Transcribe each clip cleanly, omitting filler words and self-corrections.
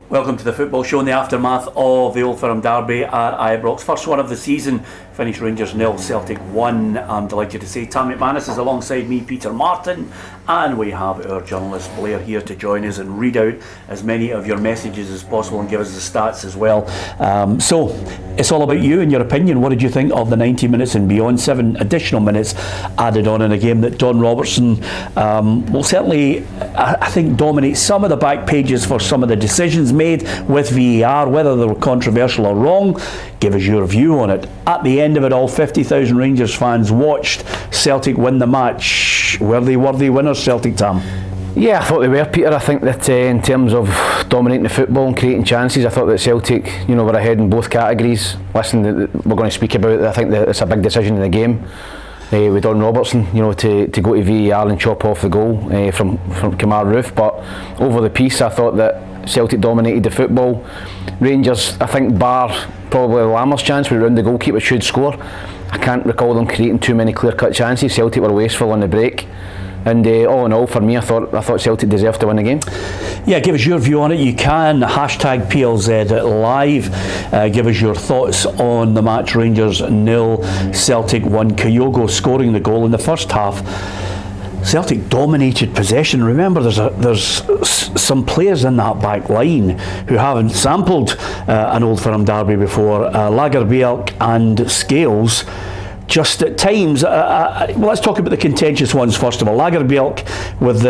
Welcome to the football show in the aftermath of the Old Firm derby at Ibrox. First one of the season, finished Rangers 0, Celtic 1. I'm delighted to say Tam McManus is alongside me, Peter Martin, and we have our journalist Blair here to join us and read out as many of your messages as possible and give us the stats as well. So it's all about you and your opinion. What did you think of the 90 minutes and beyond? 7 additional minutes added on in a game that Don Robertson will certainly, I think, dominate some of the back pages for some of the decisions made with VAR, whether they were controversial or wrong. Give us your view on it. At the end of it all, 50,000 Rangers fans watched Celtic win the match. Were they worthy winners, Celtic, Tam? Yeah, I thought they were, Peter. I think that in terms of dominating the football and creating chances, I thought that Celtic, were ahead in both categories. Listen, we're going to speak about it. I think that it's a big decision in the game. With Don Robertson, to go to VAR and chop off the goal from Kemar Roof. But over the piece, I thought that Celtic dominated the football. Rangers, I think, bar probably Lammers' chance, we round the goalkeeper should score. I can't recall them creating too many clear-cut chances. Celtic were wasteful on the break. And all in all, for me, I thought Celtic deserved to win the game. Yeah, give us your view on it. You can hashtag PLZ live. Give us your thoughts on the match. Rangers 0, Celtic 1. Kyogo scoring the goal in the first half. Celtic dominated possession. Remember, there's some players in that back line who haven't sampled an Old Firm derby before. Lagerbielke and Scales. Just at times, let's talk about the contentious ones first of all. Lagerbielke with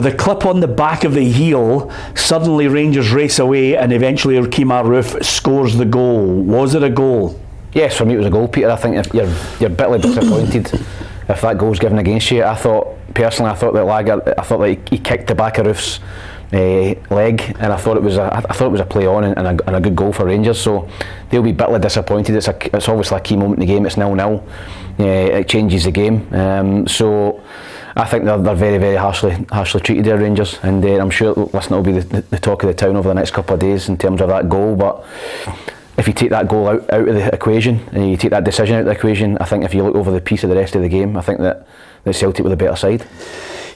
a clip on the back of the heel, suddenly Rangers race away and eventually Kemar Roof scores the goal. Was it a goal? Yes, for me it was a goal, Peter. I think you're bitterly disappointed if that goal's given against you. I thought that he kicked the back of Roof's leg, and I thought it was a play on and a good goal for Rangers. So they'll be bitterly disappointed. It's obviously a key moment in the game. It's 0-0. It changes the game. So I think they're very, very harshly treated there, Rangers, and I'm sure it'll be the talk of the town over the next couple of days in terms of that goal. But if you take that goal out of the equation and you take that decision out of the equation, I think if you look over the piece of the rest of the game, I think that Celtic were the better side.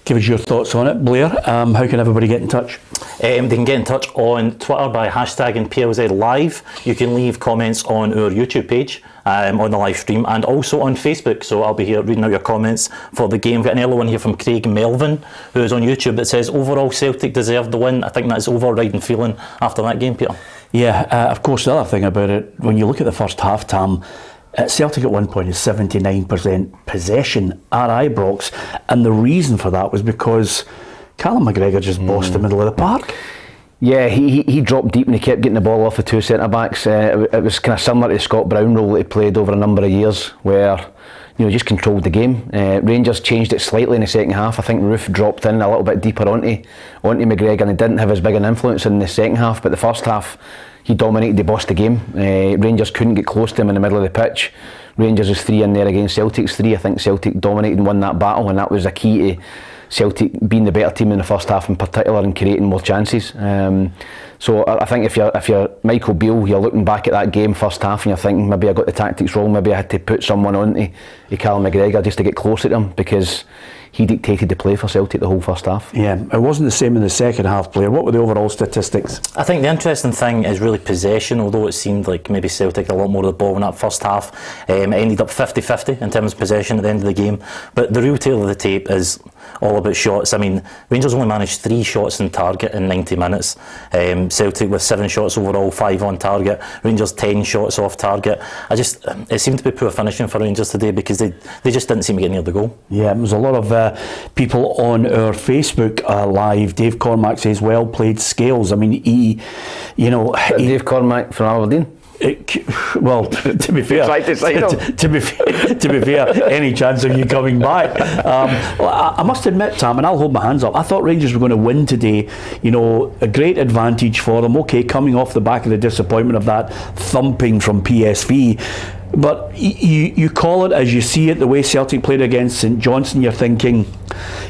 Give us your thoughts on it, Blair. How can everybody get in touch? They can get in touch on Twitter by hashtagging PLZ Live. You can leave comments on our YouTube page on the live stream and also on Facebook. So I'll be here reading out your comments for the game. We've got an early one here from Craig Melvin, who is on YouTube, that says overall Celtic deserved the win. I think that's overriding feeling after that game, Peter. Yeah, of course, the other thing about it, when you look at the first half, Tam, Celtic at one point is 79% possession at Ibrox, and the reason for that was because Callum McGregor just bossed the middle of the park. Yeah, he dropped deep and he kept getting the ball off the two centre-backs. It was kind of similar to the Scott Brown role that he played over a number of years, where just controlled the game. Rangers changed it slightly in the second half. I think Roof dropped in a little bit deeper onto McGregor, and he didn't have as big an influence in the second half, but the first half he dominated, they bossed the game. Rangers couldn't get close to him in the middle of the pitch. Rangers was 3 in there against Celtic's 3. I think Celtic dominated and won that battle, and that was a key to Celtic being the better team in the first half in particular and creating more chances. So I think if you're Michael Beale, you're looking back at that game first half and you're thinking, maybe I got the tactics wrong, maybe I had to put someone on to Callum McGregor just to get closer to him, because he dictated the play for Celtic the whole first half. Yeah, it wasn't the same in the second half, Blair. What were the overall statistics? I think the interesting thing is really possession, although it seemed like maybe Celtic had a lot more of the ball in that first half. It ended up 50-50 in terms of possession at the end of the game. But the real tale of the tape is all about shots. I mean, Rangers only managed 3 shots on target in 90 minutes. Celtic with 7 shots overall, 5 on target. Rangers 10 shots off target. It seemed to be poor finishing for Rangers today because they just didn't seem to get near the goal. Yeah, it was a lot of people on our Facebook live. Dave Cormack says, well played, Scales. I mean, Dave Cormack from Aberdeen? Well, to be fair, to be fair, any chance of you coming back? I must admit, Tam, and I'll hold my hands up, I thought Rangers were going to win today. A great advantage for them. Okay, coming off the back of the disappointment of that thumping from PSV. But you call it as you see it, the way Celtic played against St Johnstone, you're thinking,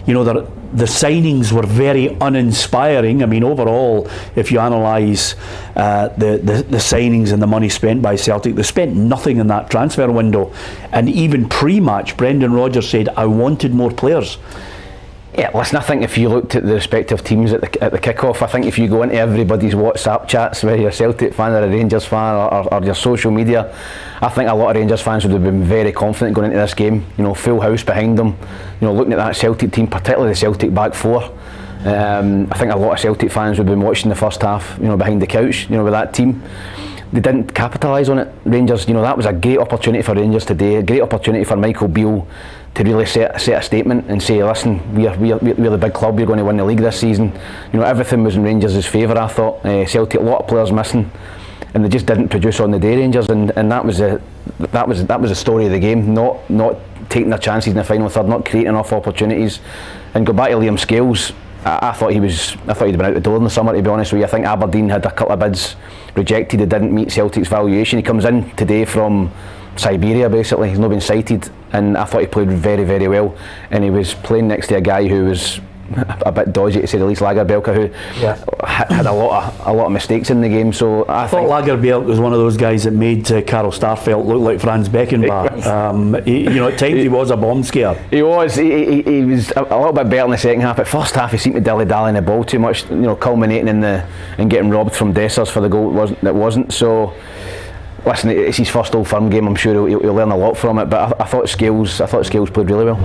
the signings were very uninspiring. I mean, overall, if you analyse the signings and the money spent by Celtic, they spent nothing in that transfer window. And even pre-match, Brendan Rodgers said, I wanted more players. Yeah, listen, I think if you looked at the respective teams at the kick-off, I think if you go into everybody's WhatsApp chats, whether you're a Celtic fan or a Rangers fan or your social media, I think a lot of Rangers fans would have been very confident going into this game. You know, full house behind them. You know, looking at that Celtic team, particularly the Celtic back four, I think a lot of Celtic fans would have been watching the first half, you know, behind the couch, you know, with that team. They didn't capitalise on it. Rangers, you know, that was a great opportunity for Rangers today, a great opportunity for Michael Beale to really set a statement and say, listen, we're the big club, we're going to win the league this season. You know, everything was in Rangers' favour, I thought. Celtic, a lot of players missing, and they just didn't produce on the day, Rangers, and that was the story of the game. Not taking their chances in the final third, not creating enough opportunities. And go back to Liam Scales, I thought he'd been out the door in the summer, to be honest with you. I think Aberdeen had a couple of bids rejected, they didn't meet Celtic's valuation. He comes in today from Siberia, basically. He's not been sighted, and I thought he played very, very well. And he was playing next to a guy who was a bit dodgy, to say the least, Lagerbielke, who had a lot of mistakes in the game. So I thought Lagerbielke was one of those guys that made Karl Starfelt look like Franz Beckenbauer. You know, at times he was a bomb scare. He was. He was a little bit better in the second half. At first half, he seemed to dilly-dally in the ball too much. You know, culminating in getting robbed from Dessers for the goal. It wasn't. So. Listen, it's his first Old Firm game. I'm sure he'll learn a lot from it. But I thought Scales played really well.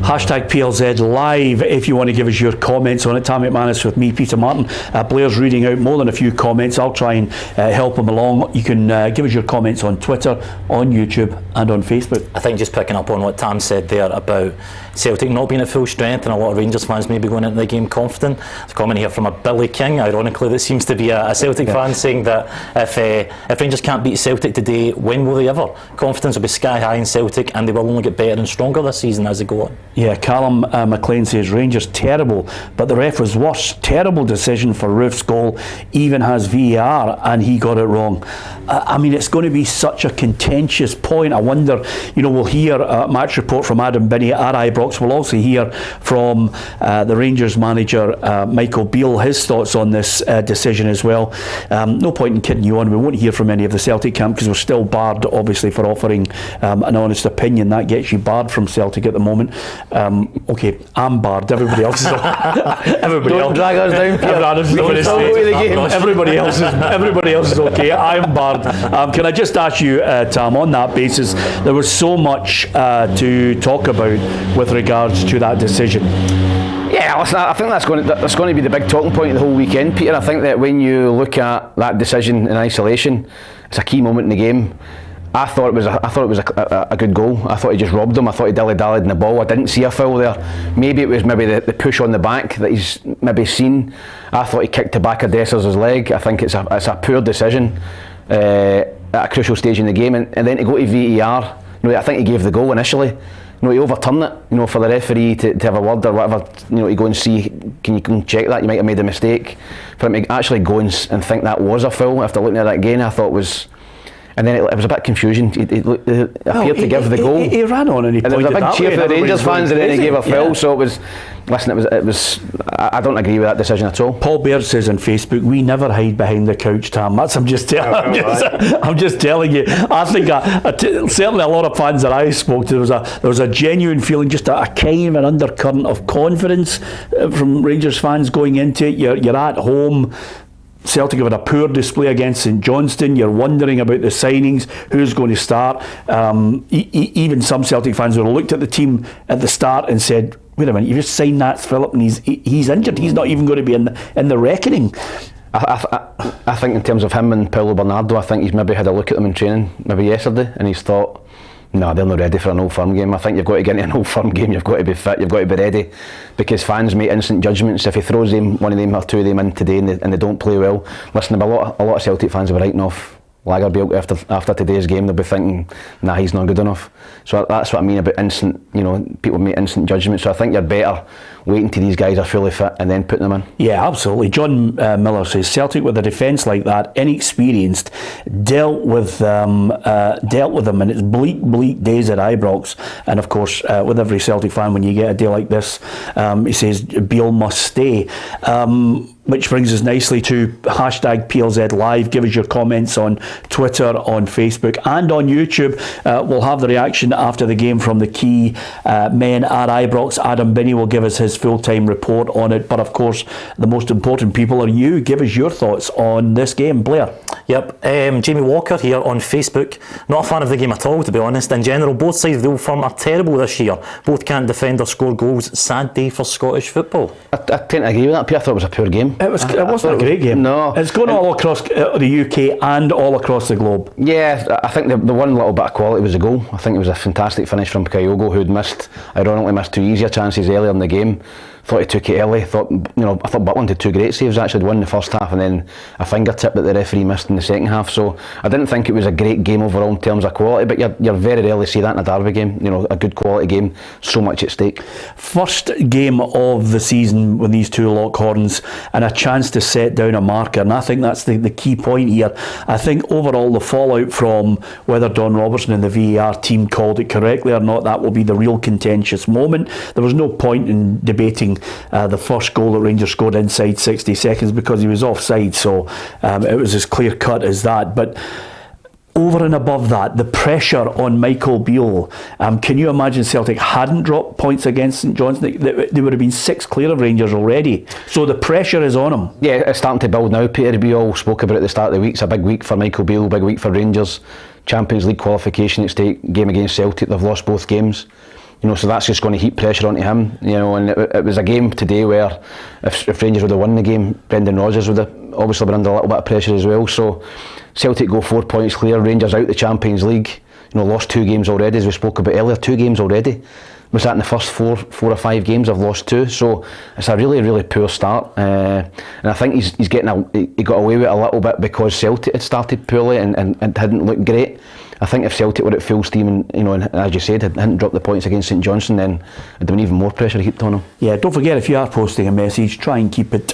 Hashtag PLZ Live. If you want to give us your comments on it, Tam McManus with me, Peter Martin. Blair's reading out more than a few comments. I'll try and help him along. You can give us your comments on Twitter, on YouTube, and on Facebook. I think just picking up on what Tam said there about Celtic not being at full strength, and a lot of Rangers fans maybe going into the game confident. There's a comment here from a Billy King, ironically, that seems to be a Celtic fan, saying that if Rangers can't beat Celtic today, when will they ever? Confidence will be sky high in Celtic, and they will only get better and stronger this season as they go on. Yeah, Callum McLean says Rangers terrible, but the ref was worse. Terrible decision for Roof's goal, even has VAR, and he got it wrong. I mean, it's going to be such a contentious point. I wonder, you know, we'll hear a match report from Adam Binney at Ibrox. We'll also hear from the Rangers manager, Michael Beale, his thoughts on this decision as well. No point in kidding you on. We won't hear from any of the Celtic camp because we're still barred, obviously, for offering an honest opinion. That gets you barred from Celtic at the moment. Okay, I'm barred. Everybody else is. Don't drag us down, Peter. Everybody else is okay. I'm barred. Can I just ask you, Tam, on that basis, there was so much to talk about with regards to that decision. Yeah, listen, I think that's going to be the big talking point of the whole weekend, Peter. I think that when you look at that decision in isolation, it's a key moment in the game. I thought it was a good goal. I thought he just robbed him. I thought he dilly-dallied in the ball. I didn't see a foul there. Maybe it was the push on the back that he's maybe seen. I thought he kicked the back of Dessers' leg. I think it's a poor decision at a crucial stage in the game, and then to go to VAR. You know, I think he gave the goal initially. You know, he overturned it. You know, for the referee to have a word or whatever. You know, to go and see, can you check that? You might have made a mistake. For him to actually go and think that was a foul after looking at that again, I thought was. And then it was a bit confusion. He appeared to give the goal. He ran on and he pointed there was a big cheer for the Rangers fans, and then he gave a foul. Yeah. So it was. Listen, it was. I don't agree with that decision at all. Paul Baird says on Facebook, "We never hide behind the couch, Tam." That's I'm just telling you. I think certainly a lot of fans that I spoke to, there was a genuine feeling, just a kind of an undercurrent of confidence from Rangers fans going into it. You're at home. Celtic have had a poor display against St Johnstone. You're wondering about the signings, who's going to start. Even some Celtic fans would have looked at the team at the start and said, wait a minute, you just signed Nats Phillip and he's injured. He's not even going to be in the reckoning. I think in terms of him and Paulo Bernardo, I think he's maybe had a look at them in training maybe yesterday, and he's thought, no, they're not ready for an Old Firm game. I think you've got to get into an Old Firm game, you've got to be fit, you've got to be ready, because fans make instant judgments. If he throws one of them or two of them in today and they don't play well, listen, a lot of Celtic fans will be writing off Lagerbielke after today's game. They'll be thinking, nah, he's not good enough. So that's what I mean about instant, people make instant judgments. So I think you're better waiting till these guys are fully fit and then putting them in. Yeah, absolutely. John Miller says Celtic with a defence like that, inexperienced, dealt with them, and it's bleak days at Ibrox. And of course, with every Celtic fan, when you get a day like this, he says Beale must stay. Which brings us nicely to hashtag PLZ Live. Give us your comments on Twitter, on Facebook and on YouTube. We'll have the reaction after the game from the key men at Ibrox. Adam Binney will give us his his full-time report on it. But of course, the most important people are you. Give us your thoughts on this game, Blair. Yep, Jamie Walker here on Facebook. Not a fan of the game at all, to be honest. In general, both sides of the Old Firm are terrible this year. Both can't defend or score goals. Sad day for Scottish football. I tend to agree with that, Peter. I thought it was a poor game. It wasn't a great game. No. It's going all across the UK and all across the globe. Yeah, I think the one little bit of quality was the goal. I think it was a fantastic finish from Kyogo, who'd ironically missed two easier chances earlier in the game. Thought he took it early. I thought Butland had two great saves. Actually, won the first half, and then a fingertip that the referee missed in the second half. So I didn't think it was a great game overall in terms of quality. But you're very rarely see that in a derby game. A good quality game, so much at stake. First game of the season with these two Lockhorns, and a chance to set down a marker. And I think that's the key point here. I think overall the fallout from whether Don Robertson and the VAR team called it correctly or not, that will be the real contentious moment. There was no point in debating the first goal that Rangers scored inside 60 seconds because he was offside, so it was as clear cut as that. But over and above that, the pressure on Michael Beale, can you imagine Celtic hadn't dropped points against St Johnstone? They would have been 6 clear of Rangers already, so the pressure is on him. Yeah, it's starting to build now, Peter. We all spoke about it at the start of the week. It's a big week for Michael Beale, big week for Rangers. Champions League qualification at stake, game against Celtic, they've lost both games. So that's just going to heap pressure onto him. And it was a game today where if Rangers would have won the game, Brendan Rodgers would have obviously been under a little bit of pressure as well. So Celtic go 4 points clear, Rangers out the Champions League. Lost 2 games already, as we spoke about earlier. 2 games already. Was that in the first four or 5 games? I've lost 2. So it's a really, really poor start. And I think he got away with it a little bit because Celtic had started poorly and hadn't looked great. I think if Celtic were at full steam and as you said, hadn't dropped the points against St Johnstone, then it'd been even more pressure heaped on them. Yeah, don't forget, if you are posting a message, try and keep it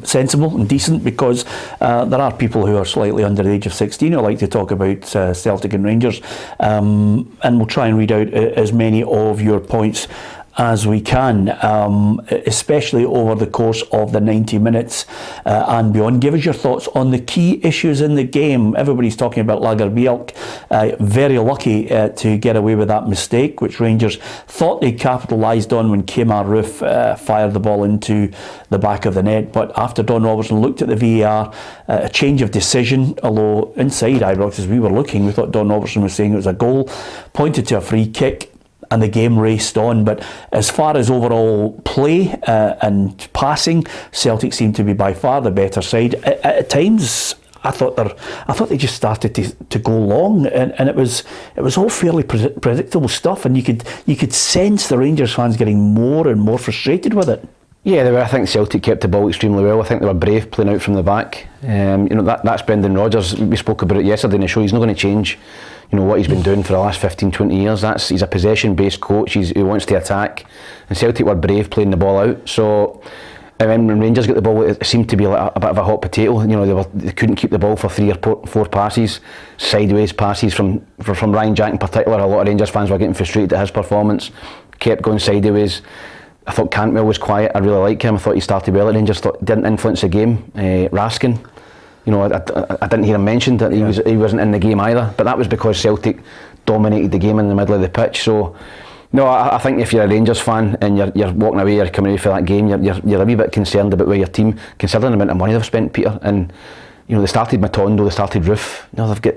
sensible and decent, because there are people who are slightly under the age of 16 who like to talk about Celtic and Rangers, and we'll try and read out as many of your points as we can, especially over the course of the 90 minutes and beyond. Give us your thoughts on the key issues in the game. Everybody's talking about Lagerbielke, very lucky to get away with that mistake, which Rangers thought they capitalised on when Kemar Roof fired the ball into the back of the net. But after Don Robertson looked at the VAR, a change of decision, although inside Ibrox, as we were looking, we thought Don Robertson was saying it was a goal, pointed to a free kick, and the game raced on. But as far as overall play and passing, Celtic seemed to be by far the better side. At times, I thought they just started to go long, and it was all fairly predictable stuff, and you could sense the Rangers fans getting more and more frustrated with it. Yeah, they were. I think Celtic kept the ball extremely well. I think they were brave playing out from the back. That's Brendan Rodgers. We spoke about it yesterday in the show. He's not going to change what he's been doing for the last 15-20 years. He's a possession-based coach. He wants to attack, and Celtic were brave playing the ball out. So when Rangers got the ball, it seemed to be like a bit of a hot potato. They couldn't keep the ball for 3 or 4 passes, sideways passes from Ryan Jack in particular. A lot of Rangers fans were getting frustrated at his performance. Kept going sideways. I thought Cantwell was quiet. I really like him. I thought he started well at Rangers. Didn't influence the game. Raskin, I didn't hear him mentioned that he wasn't in the game either. But that was because Celtic dominated the game in the middle of the pitch. So, no, I think if you're a Rangers fan and you're walking away, you're coming away for that game, you're a wee bit concerned about where your team, considering the amount of money they've spent, Peter. And they started Matondo, they started Roof. They've got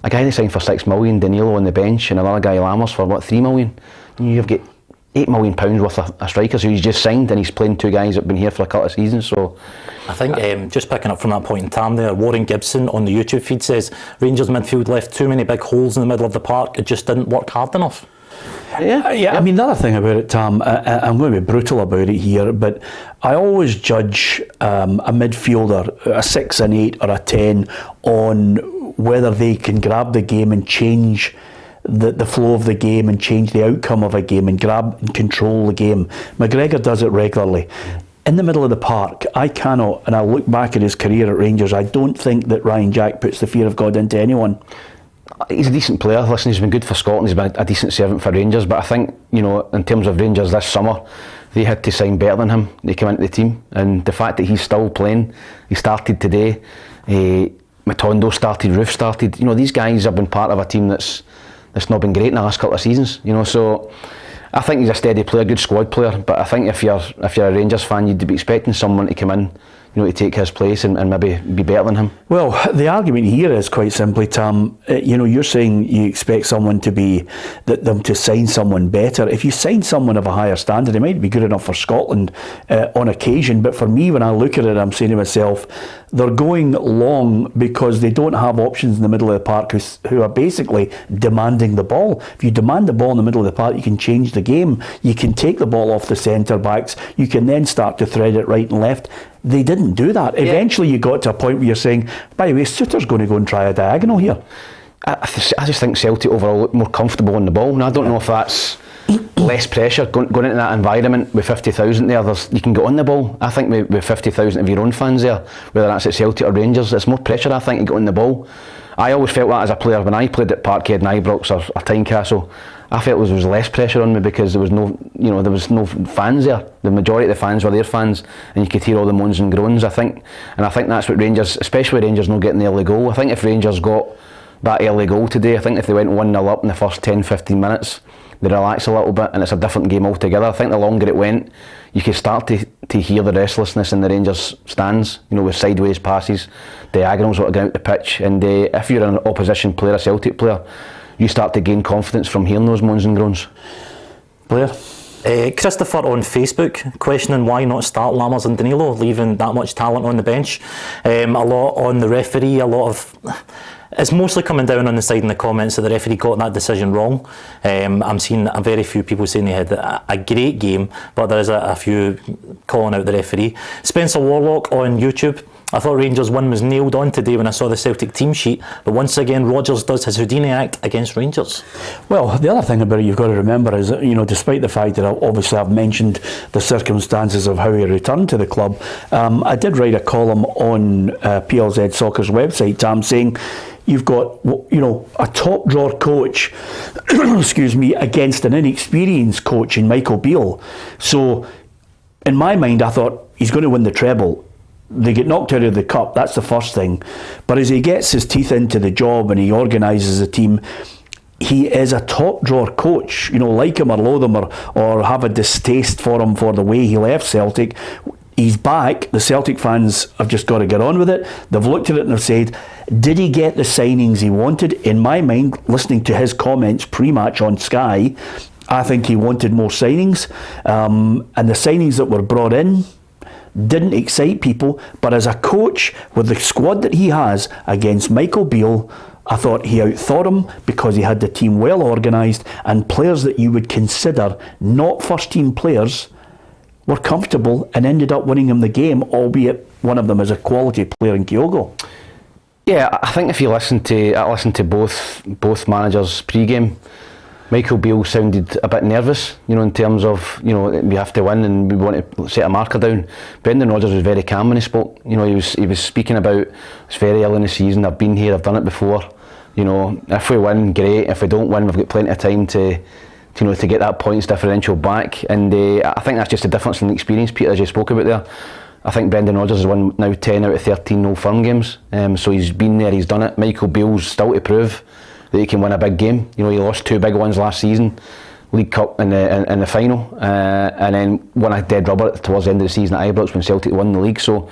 a guy they signed for £6 million, Danilo on the bench, and another guy Lammers for £3 million. You've got £8 million worth of a striker, so he's just signed, and he's playing 2 guys that have been here for a couple of seasons. So I think just picking up from that point in time there, Warren Gibson on the YouTube feed says Rangers midfield left too many big holes in the middle of the park. It just didn't work hard enough. Yeah. I mean, the other thing about it, Tam, I'm going to be brutal about it here, but I always judge a midfielder, a 6, an 8 or a 10, on whether they can grab the game and change the flow of the game and change the outcome of a game and grab and control the game. McGregor does it regularly. In the middle of the park, I cannot, and I look back at his career at Rangers, I don't think that Ryan Jack puts the fear of God into anyone. He's a decent player. Listen, he's been good for Scotland. He's been a decent servant for Rangers. But I think, in terms of Rangers this summer, they had to sign better than him. They came into the team, and the fact that he's still playing, he started today. Matondo started, Roof started. These guys have been part of a team that's not been great in the last couple of seasons. So I think he's a steady player, good squad player, but I think if you're a Rangers fan, you'd be expecting someone to come in, to take his place and maybe be better than him. Well, the argument here is quite simply, Tam, you're saying you expect someone to be, them to sign someone better. If you sign someone of a higher standard, it might be good enough for Scotland on occasion, but for me, when I look at it, I'm saying to myself, they're going long because they don't have options in the middle of the park who are basically demanding the ball. If you demand the ball in the middle of the park, you can change the game. You can take the ball off the centre backs. You can then start to thread it right and left. They didn't do that. Yeah. Eventually you got to a point where you're saying, by the way, Suter's going to go and try a diagonal here. I just think Celtic overall look more comfortable on the ball. And I don't know if that's less pressure going into that environment with 50,000 there. You can get on the ball. I think with 50,000 of your own fans there, whether that's at Celtic or Rangers, it's more pressure, I think, to get on the ball. I always felt that as a player when I played at Parkhead and Ibrox or Tynecastle. I felt there was less pressure on me because there was no fans there. The majority of the fans were their fans, and you could hear all the moans and groans. I think that's what Rangers, especially Rangers, not getting the early goal. I think if Rangers got that early goal today, I think if they went 1-0 up in the first 10-15 minutes, they relax a little bit, and it's a different game altogether. I think the longer it went, you could start to hear the restlessness in the Rangers stands, with sideways passes, diagonals that are going out the pitch, and if you're an opposition player, a Celtic player, you start to gain confidence from hearing those moans and groans. Blair? Christopher on Facebook questioning why not start Lammers and Danilo, leaving that much talent on the bench. A lot on the referee, it's mostly coming down on the side in the comments that the referee got that decision wrong. I'm seeing a very few people saying they had a great game, but there is a few calling out the referee. Spencer Warlock on YouTube. I thought Rangers' win was nailed on today when I saw the Celtic team sheet, but once again Rodgers does his Houdini act against Rangers. Well, the other thing about it you've got to remember is that, despite the fact that obviously I've mentioned the circumstances of how he returned to the club, I did write a column on PLZ Soccer's website, Tam, saying you've got, a top drawer coach, excuse me, against an inexperienced coach in Michael Beale. So, in my mind, I thought he's going to win the treble. They get knocked out of the cup, that's the first thing. But as he gets his teeth into the job and he organises a team, he is a top drawer coach. Like him or loathe him or have a distaste for him for the way he left Celtic. He's back. The Celtic fans have just got to get on with it. They've looked at it and they've said, did he get the signings he wanted? In my mind, listening to his comments pre-match on Sky, I think he wanted more signings. And the signings that were brought in didn't excite people, but as a coach with the squad that he has against Michael Beale, I thought he outthought him because he had the team well organised and players that you would consider not first team players were comfortable and ended up winning him the game, albeit one of them is a quality player in Kyogo. Yeah, I think if you listen to both managers pre-game, Michael Beale sounded a bit nervous, in terms of, we have to win and we want to set a marker down. Brendan Rodgers was very calm when he spoke. He was speaking about, it's very early in the season, I've been here, I've done it before. If we win, great. If we don't win, we've got plenty of time to get that points differential back. And I think that's just a difference in experience, Peter, as you spoke about there. I think Brendan Rodgers has won now 10 out of 13 Old Firm games. So he's been there, he's done it. Michael Beale's still to prove that he can win a big game. He lost 2 big ones last season, League Cup in the final, and then won a dead rubber towards the end of the season at Ibrox when Celtic won the league. So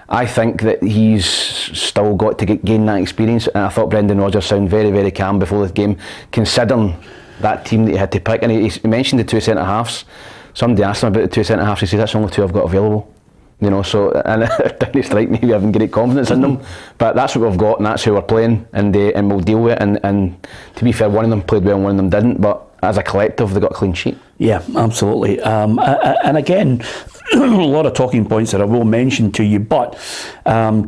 I think that he's still got to gain that experience, and I thought Brendan Rodgers sounded very, very calm before the game, considering that team that he had to pick. And he mentioned the 2 centre-halves. Somebody asked him about the 2 centre-halves, he said, that's the only 2 I've got available. So, and it didn't strike me having great confidence in them, but that's what we've got and that's who we're playing, and we'll deal with it. And to be fair, one of them played well and one of them didn't, but as a collective they got a clean sheet. Yeah, absolutely. And again, a lot of talking points that I will mention to you, but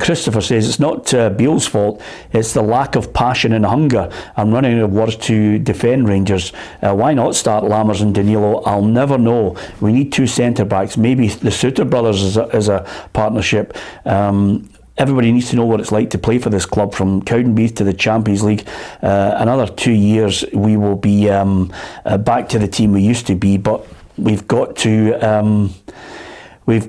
Christopher says it's not Beale's fault, it's the lack of passion and hunger. I'm running out of words to defend Rangers. Why not start Lammers and Danilo? I'll never know. We need 2 centre-backs, maybe the Suter brothers as a partnership. Everybody needs to know what it's like to play for this club from Cowdenbeath to the Champions League. Another 2 years we will be back to the team we used to be, but we've got to we've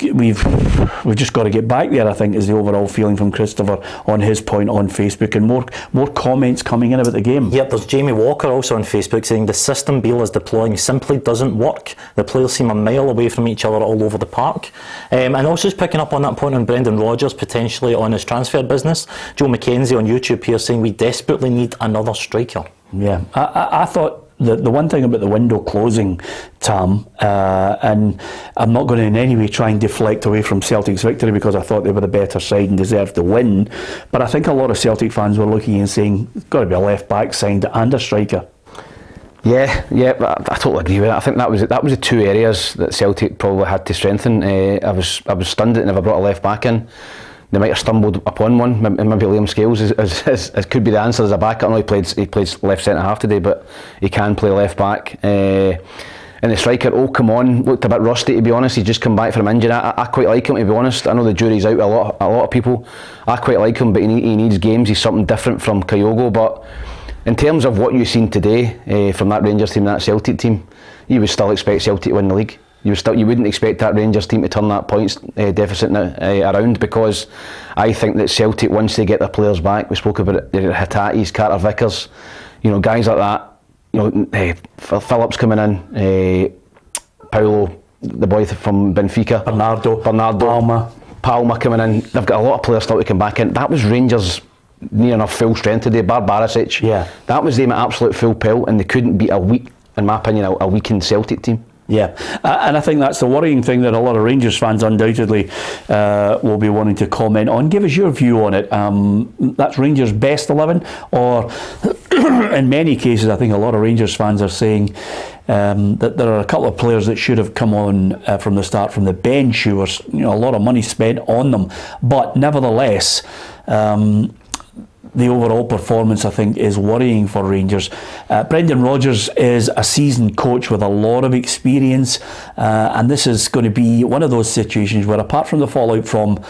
just got to get back there, I think, is the overall feeling from Christopher on his point on Facebook, and more comments coming in about the game. Yep, there's Jamie Walker also on Facebook saying the system Beale is deploying simply doesn't work. The players seem a mile away from each other all over the park. And also picking up on that point on Brendan Rodgers potentially on his transfer business. Joe McKenzie on YouTube here saying we desperately need another striker. Yeah, I thought the one thing about the window closing, Tam, and I'm not going to in any way try and deflect away from Celtic's victory because I thought they were the better side and deserved the win, but I think a lot of Celtic fans were looking and saying it's got to be a left back signed and a striker. Yeah, I totally agree with that. I think that was the two areas that Celtic probably had to strengthen. I was stunned that they never brought a left back in. They might have stumbled upon one. Maybe Liam Scales is could be the answer as a backup. I know he plays left centre half today, but he can play left back. And the striker, come on, looked a bit rusty to be honest. He's just come back from injury. I quite like him to be honest. I know the jury's out a lot of people. I quite like him, but he needs games. He's something different from Kyogo. But in terms of what you've seen today from that Rangers team, that Celtic team, you would still expect Celtic to win the league. You wouldn't expect that Rangers team to turn that points deficit around, because I think that Celtic, once they get their players back, we spoke about it, Hitatis, Carter-Vickers, guys like that, Phillips coming in, Paulo, the boy from Benfica, Bernardo, Palma coming in. They've got a lot of players still to come back in. That was Rangers near enough full strength today, bar Barisic. Yeah. That was them at absolute full pelt, and they couldn't beat in my opinion, a weakened Celtic team. Yeah, and I think that's the worrying thing that a lot of Rangers fans undoubtedly will be wanting to comment on. Give us your view on it. That's Rangers' best 11, or in many cases, I think a lot of Rangers fans are saying that there are a couple of players that should have come on from the start from the bench who were, a lot of money spent on them, but nevertheless. The overall performance, I think, is worrying for Rangers. Brendan Rodgers is a seasoned coach with a lot of experience, and this is going to be one of those situations where, apart from the fallout from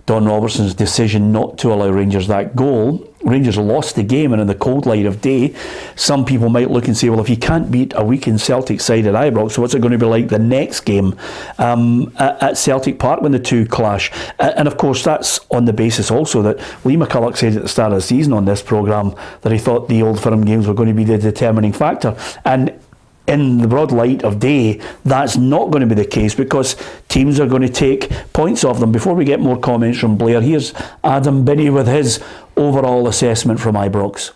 Don Robertson's decision not to allow Rangers that goal, Rangers lost the game, and in the cold light of day, some people might look and say, well, if you can't beat a weakened Celtic side at Ibrox, so what's it going to be like the next game at Celtic Park when the two clash? And of course, that's on the basis also that Lee McCulloch said at the start of the season on this programme that he thought the Old Firm games were going to be the determining factor. And in the broad light of day, that's not going to be the case, because teams are going to take points off them. Before we get more comments from Blair, here's Adam Binney with his overall assessment from Ibrox.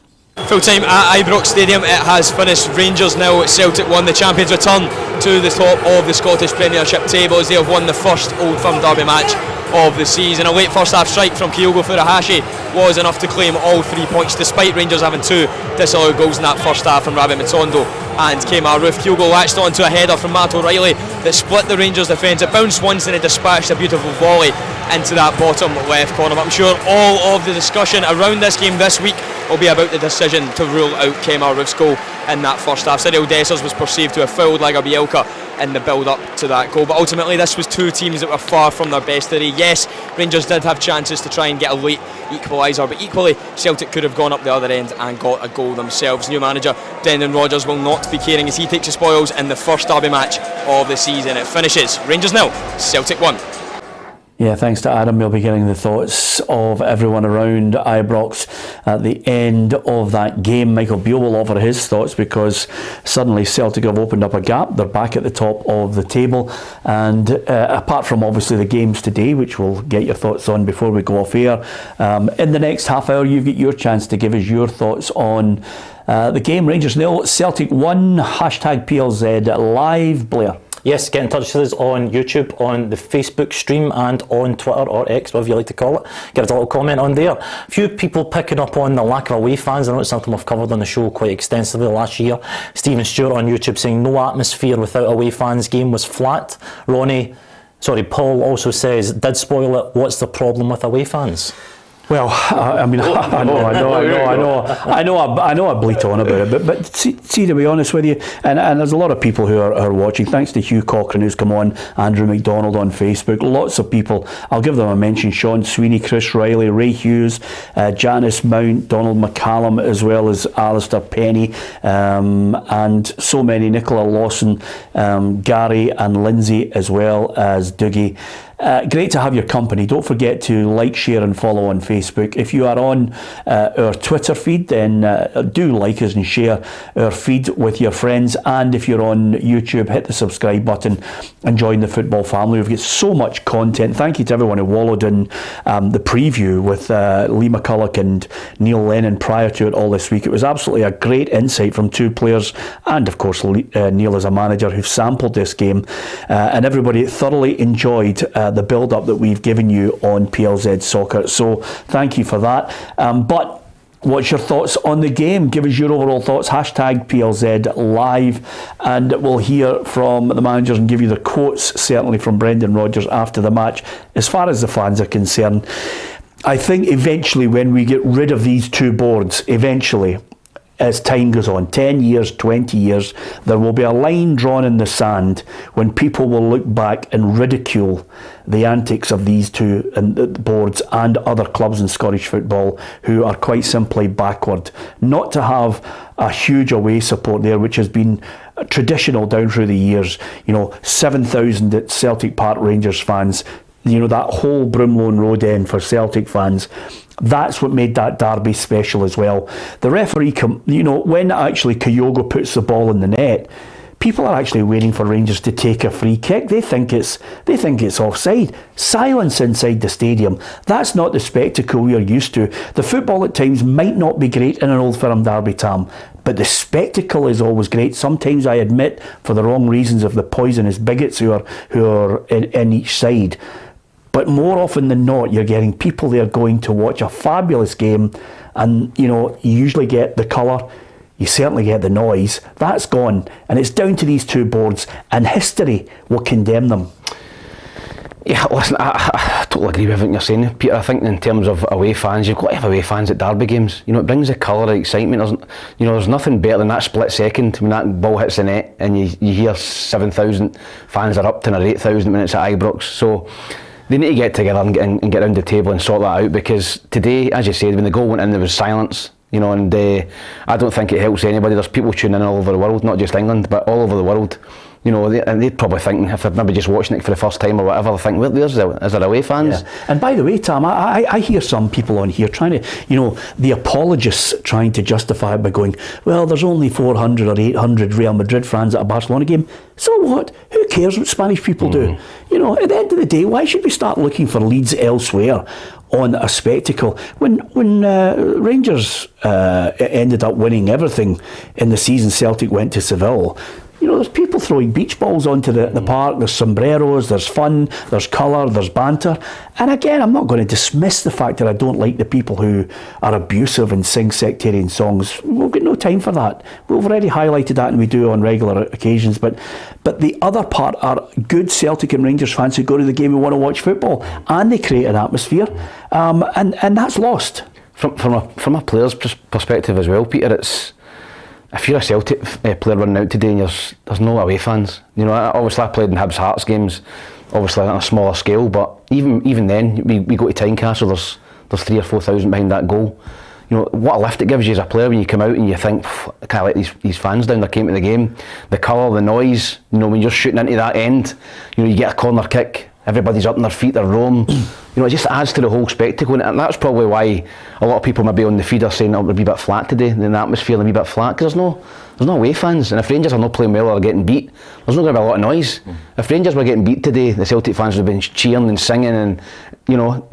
Full time at Ibrox Stadium, it has finished Rangers 0, Celtic 1. The champions return to the top of the Scottish Premiership table as they have won the first Old Firm derby match of the season. A late first half strike from Kyogo Furuhashi was enough to claim all 3 points, despite Rangers having 2 disallowed goals in that first half from Rabbit Matondo and Kemar Roof. Kyogo latched onto a header from Matt O'Reilly that split the Rangers defence. It bounced once and it dispatched a beautiful volley into that bottom left corner. But I'm sure all of the discussion around this game this week will be about the decision to rule out Kemar Roof's goal in that first half. Cyril Dessers was perceived to have fouled Bielka in the build up to that goal, but ultimately this was 2 teams that were far from their best today. Yes, Rangers did have chances to try and get a late equaliser, but equally Celtic could have gone up the other end and got a goal themselves. New manager Brendan Rodgers will not be caring as he takes the spoils in the first derby match of the season. It finishes Rangers 0, Celtic 1. Yeah, thanks to Adam. We'll be getting the thoughts of everyone around Ibrox at the end of that game. Michael Beale will offer his thoughts, because suddenly Celtic have opened up a gap. They're back at the top of the table, and apart from obviously the games today, which we'll get your thoughts on before we go off air, in the next half hour you've got your chance to give us your thoughts on the game. Rangers 0, Celtic 1, hashtag PLZ live. Blair. Yes, get in touch with us on YouTube, on the Facebook stream, and on Twitter or X, whatever you like to call it. Give us a little comment on there. A few people picking up on the lack of away fans. I know it's something we've covered on the show quite extensively last year. Stephen Stewart on YouTube saying no atmosphere without away fans. Game was flat. Paul also says, did spoil it. What's the problem with away fans? Well, I mean, I know I bleat on about it, but see, to be honest with you, and there's a lot of people who are watching, thanks to Hugh Cochran who's come on, Andrew McDonald on Facebook, lots of people, I'll give them a mention, Sean Sweeney, Chris Riley, Ray Hughes, Janice Mount, Donald McCallum, as well as Alistair Penny, and so many, Nicola Lawson, Gary and Lindsay, as well as Dougie. Great to have your company. Don't forget to like, share and follow on Facebook. If you are on our Twitter feed, then do like us and share our feed with your friends. And if you're on YouTube, hit the subscribe button and join the football family. We've got so much content. Thank you to everyone who wallowed in the preview with Lee McCulloch and Neil Lennon prior to it all this week. It was absolutely a great insight from two players and, of course, Neil as a manager who've sampled this game. And everybody thoroughly enjoyed the build-up that we've given you on PLZ Soccer. So thank you for that. But what's your thoughts on the game? Give us your overall thoughts. Hashtag PLZ Live. And we'll hear from the managers and give you the quotes, certainly from Brendan Rodgers after the match. As far as the fans are concerned, I think eventually when we get rid of these two boards, eventually, as time goes on, 10 years, 20 years, there will be a line drawn in the sand when people will look back and ridicule the antics of these two boards and other clubs in Scottish football who are quite simply backward. Not to have a huge away support there, which has been traditional down through the years. 7,000 at Celtic Park Rangers fans, that whole Broomloan Road end for Celtic fans. That's what made that derby special as well. The referee, when actually Kyogo puts the ball in the net, people are actually waiting for Rangers to take a free kick. They think it's offside. Silence inside the stadium. That's not the spectacle we are used to. The football at times might not be great in an Old Firm derby, Tam, but the spectacle is always great. Sometimes I admit for the wrong reasons of the poisonous bigots who are in each side. But more often than not, you're getting people there going to watch a fabulous game, and you usually get the colour, you certainly get the noise. That's gone, and it's down to these two boards, and history will condemn them. Yeah, listen, I totally agree with everything you're saying, Peter. I think in terms of away fans, you've got to have away fans at derby games. It brings the colour, the excitement. There's nothing better than that split second when that ball hits the net and you hear 7,000 fans are up to 8,000 when it's at Ibrox. So they need to get together and get around the table and sort that out, because today, as you said, when the goal went in, there was silence, and I don't think it helps anybody. There's people tuning in all over the world, not just England, but all over the world. And they're probably thinking, if they're maybe just watching it for the first time or whatever, they think, well, is there away fans? Yeah. And by the way, Tam, I hear some people on here trying to, the apologists trying to justify it by going, well, there's only 400 or 800 Real Madrid fans at a Barcelona game. So what? Who cares what Spanish people do? At the end of the day, why should we start looking for leads elsewhere on a spectacle? When Rangers ended up winning everything in the season, Celtic went to Seville. There's people throwing beach balls onto the park, there's sombreros, there's fun, there's colour, there's banter. And again, I'm not going to dismiss the fact that I don't like the people who are abusive and sing sectarian songs. We've got no time for that. We've already highlighted that, and we do on regular occasions. But the other part are good Celtic and Rangers fans who go to the game and want to watch football, and they create an atmosphere, and that's lost. From a player's perspective as well, Peter, if you're a Celtic player running out today and there's no away fans, obviously I played in Hibs Hearts games, obviously on a smaller scale, but even then we go to Tynecastle, there's 3,000 or 4,000 behind that goal. What a lift it gives you as a player when you come out and you think, I can't let these fans down. They came to the game, the colour, the noise. When you're shooting into that end, you get a corner kick. Everybody's up on their feet, they're roam. It just adds to the whole spectacle, and that's probably why a lot of people maybe on the feed are saying it'll be a bit flat today, and the atmosphere will be a bit flat, because there's no away fans, and if Rangers are not playing well or are getting beat, there's not going to be a lot of noise. If Rangers were getting beat today, the Celtic fans would have been cheering and singing, and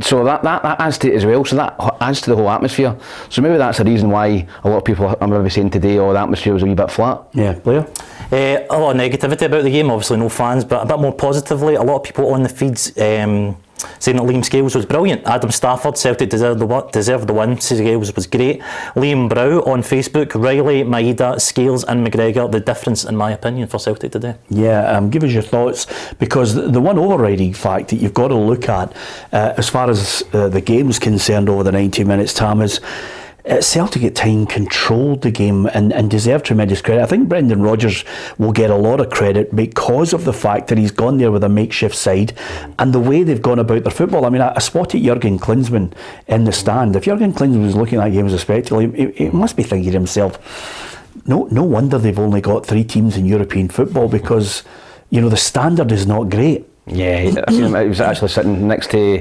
so that adds to it as well, so that adds to the whole atmosphere. So maybe that's the reason why a lot of people are maybe saying today, the atmosphere was a wee bit flat. Yeah, Blair? A lot of negativity about the game, obviously no fans, but a bit more positively, a lot of people on the feeds saying that Liam Scales was brilliant. Adam Stafford, Celtic deserved the win. Scales was great. Liam Brow on Facebook, Riley, Maeda, Scales and McGregor, the difference in my opinion for Celtic today. Yeah, give us your thoughts, because the one overriding fact that you've got to look at as far as the game's concerned over the 90 minutes, Tam, is Celtic at time controlled the game and deserved tremendous credit. I think Brendan Rodgers will get a lot of credit because of the fact that he's gone there with a makeshift side and the way they've gone about their football. I mean, I spotted Jurgen Klinsmann in the stand. If Jurgen Klinsmann was looking at that game as a spectacle, he must be thinking to himself, no wonder they've only got 3 teams in European football, because, you know, the standard is not great. Yeah, I seen him. He was actually sitting next to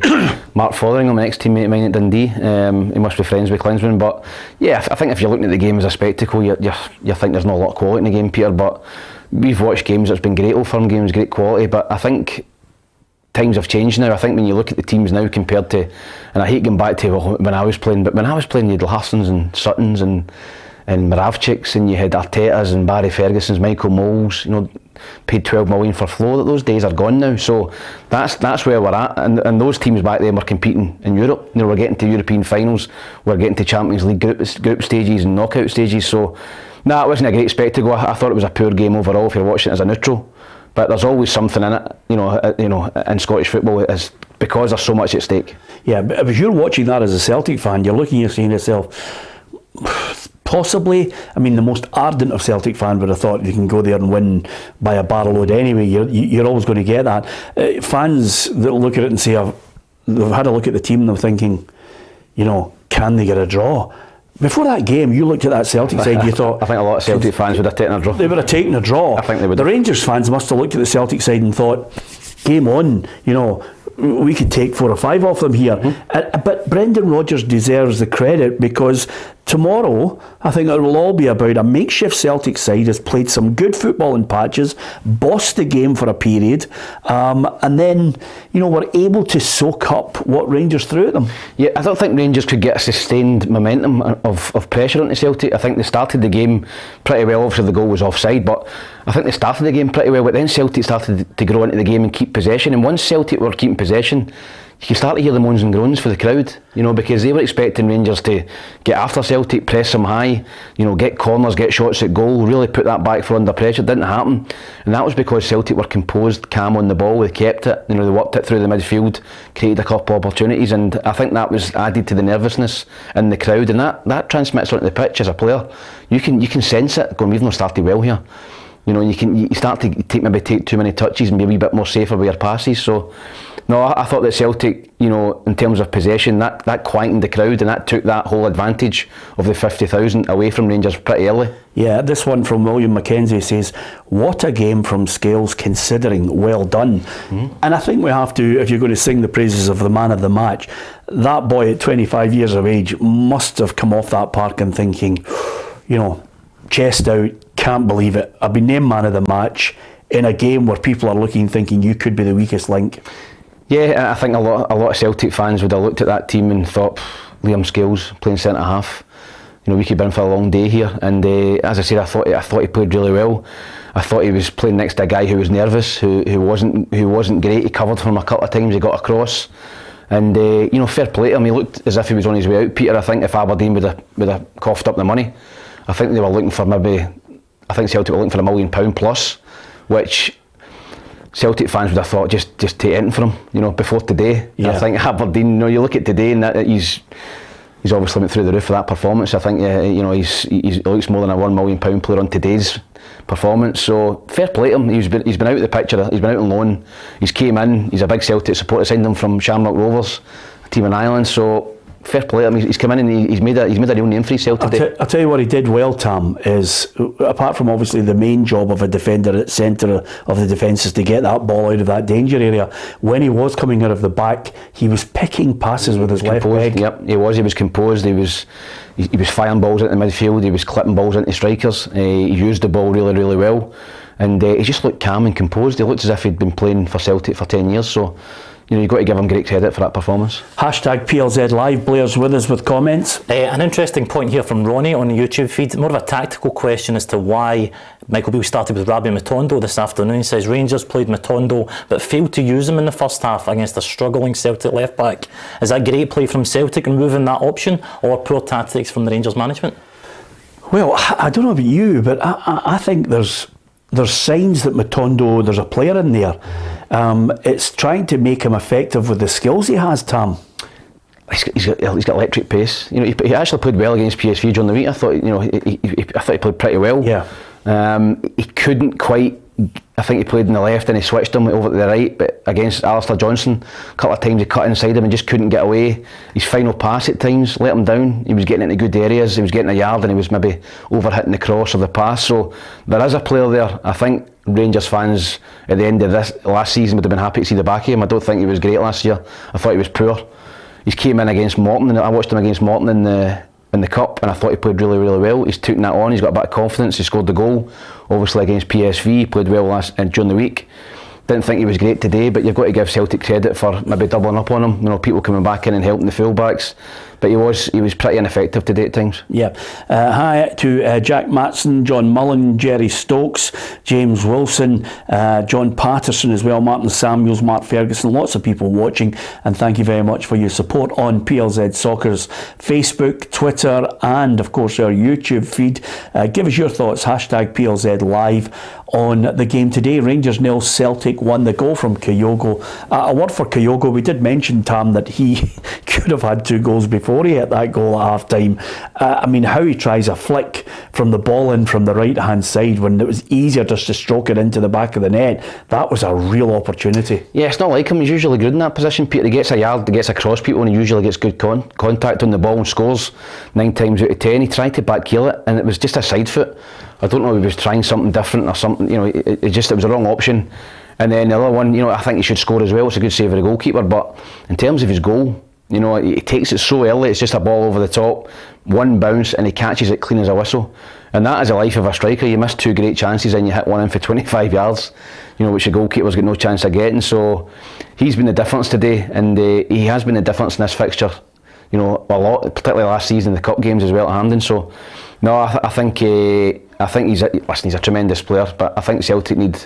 Mark Fotheringham, my ex-teammate of mine at Dundee. He must be friends with Klinsmann, but yeah, I think if you're looking at the game as a spectacle, you think there's not a lot of quality in the game, Peter. But we've watched games that's been great, Old Firm games, great quality. But I think times have changed now. I think when you look at the teams now compared to, and I hate going back to when I was playing, but when I was playing, you had Larsons and Suttons and Moravčiks, and you had Artetas and Barry Ferguson's, Michael Moles, you know, paid 12 million for Flo. Those days are gone now. So that's where we're at, and those teams back then were competing in Europe. You know, we're getting to European finals, we're getting to Champions League group stages and knockout stages. So it wasn't a great spectacle. I thought it was a poor game overall if you're watching it as a neutral. But there's always something in it, you know, in Scottish football, is because there's so much at stake. Yeah, but if you're watching that as a Celtic fan, you're looking, you're saying to yourself, possibly, I mean, the most ardent of Celtic fans would have thought you can go there and win by a barrel load anyway. You're always going to get that. Fans that look at it and say, they've had a look at the team and they're thinking, you know, can they get a draw? Before that game, you looked at that Celtic side, you thought... I think a lot of Celtic fans would have taken a draw. They would have taken a draw. I think they would. The Rangers fans must have looked at the Celtic side and thought, game on, you know, we could take 4 or 5 off them here. But Brendan Rodgers deserves the credit, because tomorrow I think it will all be about a makeshift Celtic side has played some good football in patches, bossed the game for a period, and then, you know, were able to soak up what Rangers threw at them. Yeah, I don't think Rangers could get a sustained momentum of pressure onto Celtic. I think they started the game pretty well. Obviously the goal was offside, but I think they started the game pretty well, but then Celtic started to grow into the game and keep possession, and once Celtic were keeping possession, you can start to hear the moans and groans for the crowd, you know, because they were expecting Rangers to get after Celtic, press them high, you know, get corners, get shots at goal, really put that back four under pressure. It didn't happen, and that was because Celtic were composed, calm on the ball, they kept it, you know, they worked it through the midfield, created a couple of opportunities, and I think that was added to the nervousness in the crowd, and that transmits onto the pitch as a player. You can sense it, going, we've not started well here. You know, you start to take too many touches and be a wee bit more safer with your passes. So, no, I thought that Celtic, you know, in terms of possession, that quietened the crowd, and that took that whole advantage of the 50,000 away from Rangers pretty early. Yeah, this one from William Mackenzie says, what a game from Scales considering, well done. And I think we have to, if you're going to sing the praises of the man of the match, that boy at 25 years of age must have come off that park and thinking, you know, chest out, can't believe it, I've been named man of the match in a game where people are looking thinking you could be the weakest link. Yeah, I think a lot of Celtic fans would have looked at that team and thought, Liam Scales playing centre half, you know, we could be in for a long day here. And as I said, I thought he played really well. I thought he was playing next to a guy who was nervous, who wasn't great. He covered for him a couple of times, he got across, and you know, fair play to him. He looked as if he was on his way out, Peter. I think if Aberdeen would have coughed up the money, I think they were looking for I think Celtic were looking for £1 million plus, which Celtic fans would have thought just take anything for him, you know, before today. Yeah. I think Aberdeen, you know, you look at today and that he's obviously went through the roof for that performance. I think you know, he looks more than a £1 million player on today's performance. So fair play to him. He's been out of the picture. He's been out on loan. He's came in. He's a big Celtic supporter. Signed him from Shamrock Rovers, a team in Ireland. So fair play to him. He's come in and he's made a real name for himself today. I'll tell you what he did well, Tam, is apart from obviously the main job of a defender at centre of the defence is to get that ball out of that danger area. When he was coming out of the back, he was picking passes with his left leg. Yep, he was composed. He was firing balls into the midfield. He was clipping balls into strikers. He used the ball really, really well, and he just looked calm and composed. He looked as if he'd been playing for Celtic for 10 years. So, you've got to give him great credit for that performance. Hashtag PLZ Live. Blair's with us with comments. An interesting point here from Ronnie on the YouTube feed. More of a tactical question as to why Michael Beale started with Rabbi Matondo this afternoon. He says Rangers played Matondo but failed to use him in the first half against a struggling Celtic left back. Is that great play from Celtic removing that option, or poor tactics from the Rangers management? Well, I don't know about you, but I think there's signs that Matondo, there's a player in there. It's trying to make him effective with the skills he has, Tam. He's got electric pace. He actually played well against PSV during the week. I thought he played pretty well. Yeah. He couldn't quite. I think he played in the left and he switched him over to the right, but against Alistair Johnson, a couple of times he cut inside him and just couldn't get away. His final pass at times let him down. He was getting into good areas, he was getting a yard and he was maybe over-hitting the cross or the pass. So there is a player there. I think Rangers fans at the end of this last season would have been happy to see the back of him. I don't think he was great last year. I thought he was poor. He came in against Morton, and I watched him against Morton in the Cup, and I thought he played really, really well. He's taken that on, he's got a bit of confidence, he scored the goal, obviously against PSV, he played well during the week. Didn't think he was great today, but you've got to give Celtic credit for maybe doubling up on him, people coming back in and helping the full-backs. But he was pretty ineffective today at times. Yeah. Hi to Jack Matson, John Mullen, Jerry Stokes, James Wilson, John Patterson as well, Martin Samuels, Mark Ferguson, lots of people watching, and thank you very much for your support on PLZ Soccer's Facebook, Twitter, and of course our YouTube feed. Give us your thoughts, hashtag PLZ Live, on the game today. Rangers 0, Celtic 1, the goal from Kyogo. A word for Kyogo, we did mention, Tam, that he could have had 2 goals before he hit that goal at half time. How he tries a flick from the ball in from the right hand side when it was easier just to stroke it into the back of the net, that was a real opportunity. Yeah, it's not like him, he's usually good in that position, Peter. He gets a yard, he gets across people, and he usually gets good contact on the ball and scores 9 times out of 10. He tried to back heel it and it was just a side foot. I don't know if he was trying something different or something, it was a wrong option. And then the other one, I think he should score as well. It's a good save of the goalkeeper, but in terms of his goal, he takes it so early, it's just a ball over the top, one bounce and he catches it clean as a whistle. And that is the life of a striker. You miss 2 great chances and you hit one in for 25 yards, which the goalkeeper's got no chance of getting. So he's been the difference today, and he has been the difference in this fixture, a lot, particularly last season in the cup games as well at Hampden. So no, I think he's a tremendous player, but I think Celtic need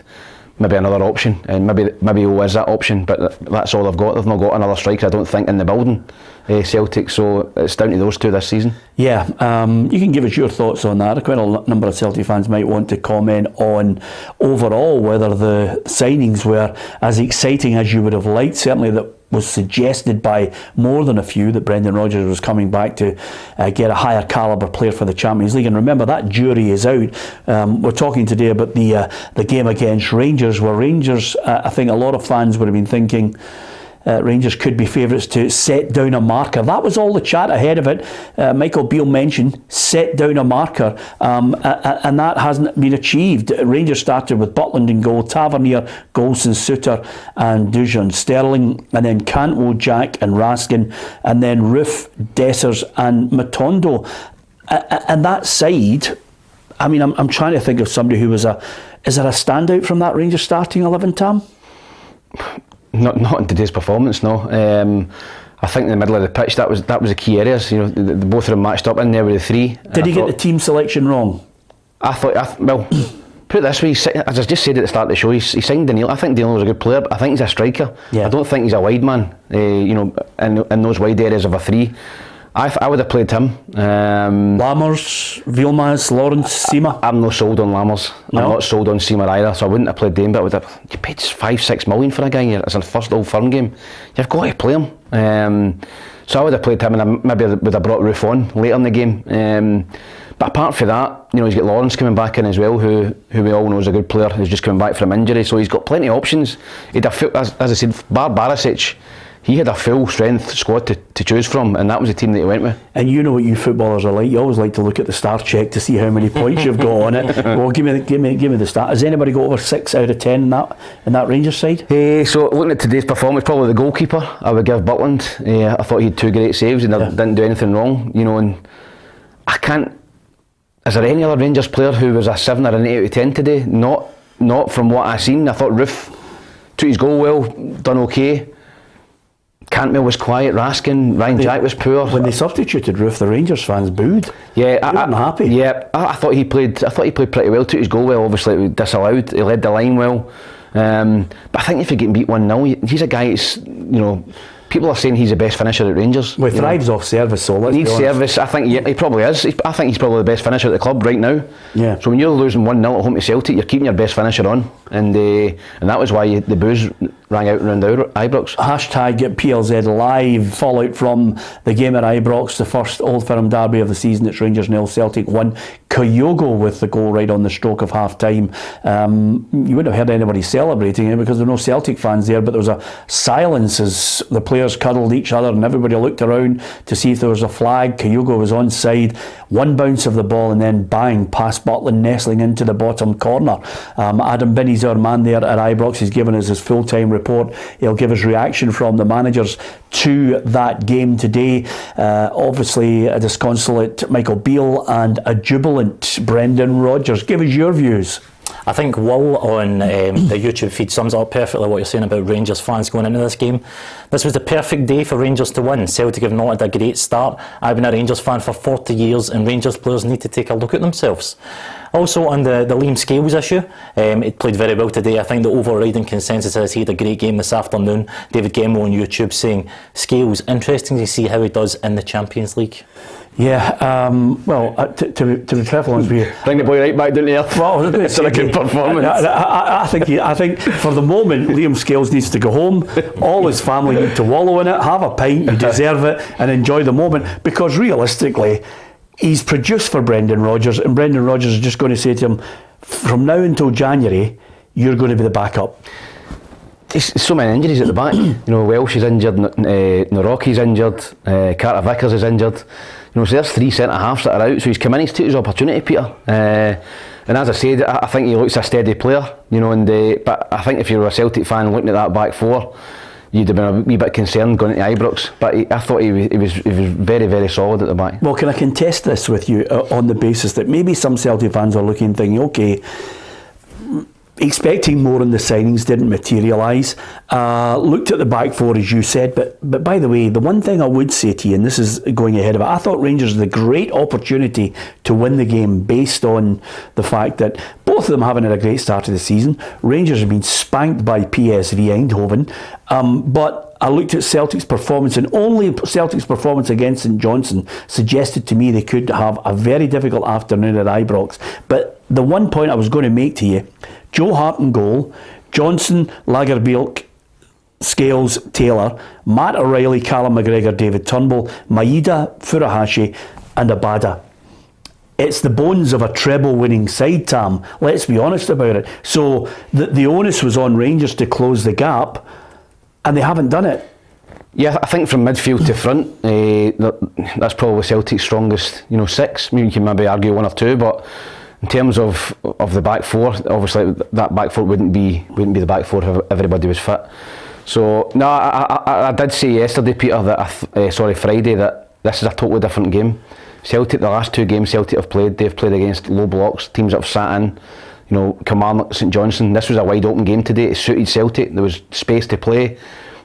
maybe another option, and maybe he is that option, but that's all they've got. They've not got another striker, I don't think, in the building, Celtic, so it's down to those 2 this season. Yeah, you can give us your thoughts on that. Quite a number of Celtic fans might want to comment on overall whether the signings were as exciting as you would have liked. Certainly that was suggested by more than a few that Brendan Rodgers was coming back to get a higher calibre player for the Champions League. And remember, that jury is out. We're talking today about the game against Rangers, where Rangers, I think a lot of fans would have been thinking Rangers could be favourites to set down a marker. That was all the chat ahead of it. Michael Beale mentioned set down a marker, and that hasn't been achieved. Rangers started with Butland in goal, Tavernier, Golson, Suter and Dujon, Sterling, and then Cantwell, Jack and Raskin, and then Roof, Dessers and Matondo. And that side, I'm trying to think of somebody who was is there a standout from that Rangers starting 11, Tam? Not in today's performance, no. I think in the middle of the pitch, that was the key areas. The both of them matched up in there with the 3. Did he get the team selection wrong? Well, put it this way, as I just said at the start of the show, he signed Daniel. I think Daniel was a good player, but I think he's a striker. Yeah. I don't think he's a wide man. In those wide areas of a 3. I would have played him. Lammers, Vilmas, Lawrence, Seema. I'm not sold on Lammers. No. I'm not sold on Seema either, so I wouldn't have played them. But you paid 5-6 million for a guy. It's a first Old Firm game. You've got to play him. So I would have played him, and I maybe would have brought Roof on later in the game. But apart from that, he's got Lawrence coming back in as well, who we all know is a good player, who's just coming back from injury. So he's got plenty of options. He'd have, as I said, bar Barisic, he had a full strength squad to choose from, and that was the team that he went with. And you know what you footballers are like. You always like to look at the star check to see how many points you've got on it. Well, give me the start. Has anybody got over 6 out of 10 in that Rangers side? So looking at today's performance, probably the goalkeeper. I would give Butland. I thought he had 2 great saves and didn't do anything wrong. And I can't. Is there any other Rangers player who was a 7 or an 8 out of 10 today? Not from what I've seen. I thought Roof took his goal well, done okay. Cantwell was quiet, Raskin, Ryan Jack was poor. When they substituted Roof, the Rangers fans booed. Yeah, they weren't happy. Yeah, I thought he played pretty well. Took his goal well. Obviously, it was disallowed. He led the line well. But I think if you're getting beat 1-0, he's a guy. It's, people are saying he's the best finisher at Rangers. Well, he thrives off service, so let's be honest. Service. I think he probably is. I think he's probably the best finisher at the club right now. Yeah. So when you're losing 1-0 at home to Celtic, you're keeping your best finisher on, and that was why the boos rang out around Ibrox. Hashtag PLZ Live, fallout from the game at Ibrox, the first Old Firm derby of the season. It's Rangers 0, Celtic 1. Kyogo with the goal right on the stroke of half time. You wouldn't have heard anybody celebrating it because there were no Celtic fans there, but there was a silence as the players cuddled each other and everybody looked around to see if there was a flag. Kyogo was onside. One bounce of the ball and then bang, past Butland, nestling into the bottom corner. Adam Binney's our man there at Ibrox. He's given us his full-time report. He'll give us reaction from the managers to that game today. Obviously a disconsolate Michael Beale and a jubilant Brendan Rodgers. Give us your views. I think Will on the YouTube feed sums up perfectly what you're saying about Rangers fans going into this game. This was the perfect day for Rangers to win. Celtic have not had a great start. I've been a Rangers fan for 40 years and Rangers players need to take a look at themselves. Also on the Liam Scales issue, it played very well today. I think the overriding consensus is he had a great game this afternoon. David Gemmo on YouTube saying, Scales, interesting to see how he does in the Champions League. Yeah, to be perfectly honest with you, Bring the boy right back down to earth. Well, it's a good performance. I think for the moment Liam Scales needs to go home. All his family need to wallow in it, have a pint, you deserve it, and enjoy the moment, because realistically he's produced for Brendan Rodgers, and Brendan Rodgers is just going to say to him, from now until January you're going to be the backup. There's so many injuries at the back. Welsh is injured, Naroki's injured, Carter-Vickers is injured. So there's 3 centre-halves that are out. So he's come in, he's taken his opportunity, Peter. And as I said, I think he looks a steady player. But I think if you were a Celtic fan looking at that back four, you'd have been a wee bit concerned going into Ibrox. But I thought he was very, very solid at the back. Well, can I contest this with you on the basis that maybe some Celtic fans are looking, thinking, okay, expecting more in the signings, didn't materialise. Looked at the back four, as you said, but by the way, the one thing I would say to you, and this is going ahead of it, I thought Rangers had a great opportunity to win the game based on the fact that both of them haven't had a great start to the season. Rangers have been spanked by PSV Eindhoven, but I looked at Celtic's performance, and only Celtic's performance against St Johnstone suggested to me they could have a very difficult afternoon at Ibrox. But the one point I was going to make to you, Joe Hart in goal, Johnson, Lagerbielke, Scales, Taylor, Matt O'Reilly, Callum McGregor, David Turnbull, Maeda, Furuhashi and Abada. It's the bones of a treble-winning side, Tam. Let's be honest about it. So the onus was on Rangers to close the gap, and they haven't done it. Yeah, I think from midfield to front, that's probably Celtic's strongest, 6. You can maybe argue 1 or 2, but in terms of the back four, obviously that back four wouldn't be the back four if everybody was fit. So no, I did say yesterday, Peter, that Friday, that this is a totally different game. Celtic, the last 2 games Celtic have played, they've played against low blocks, teams that have sat in. Kilmarnock, St Johnstone. This was a wide open game today. It suited Celtic. There was space to play,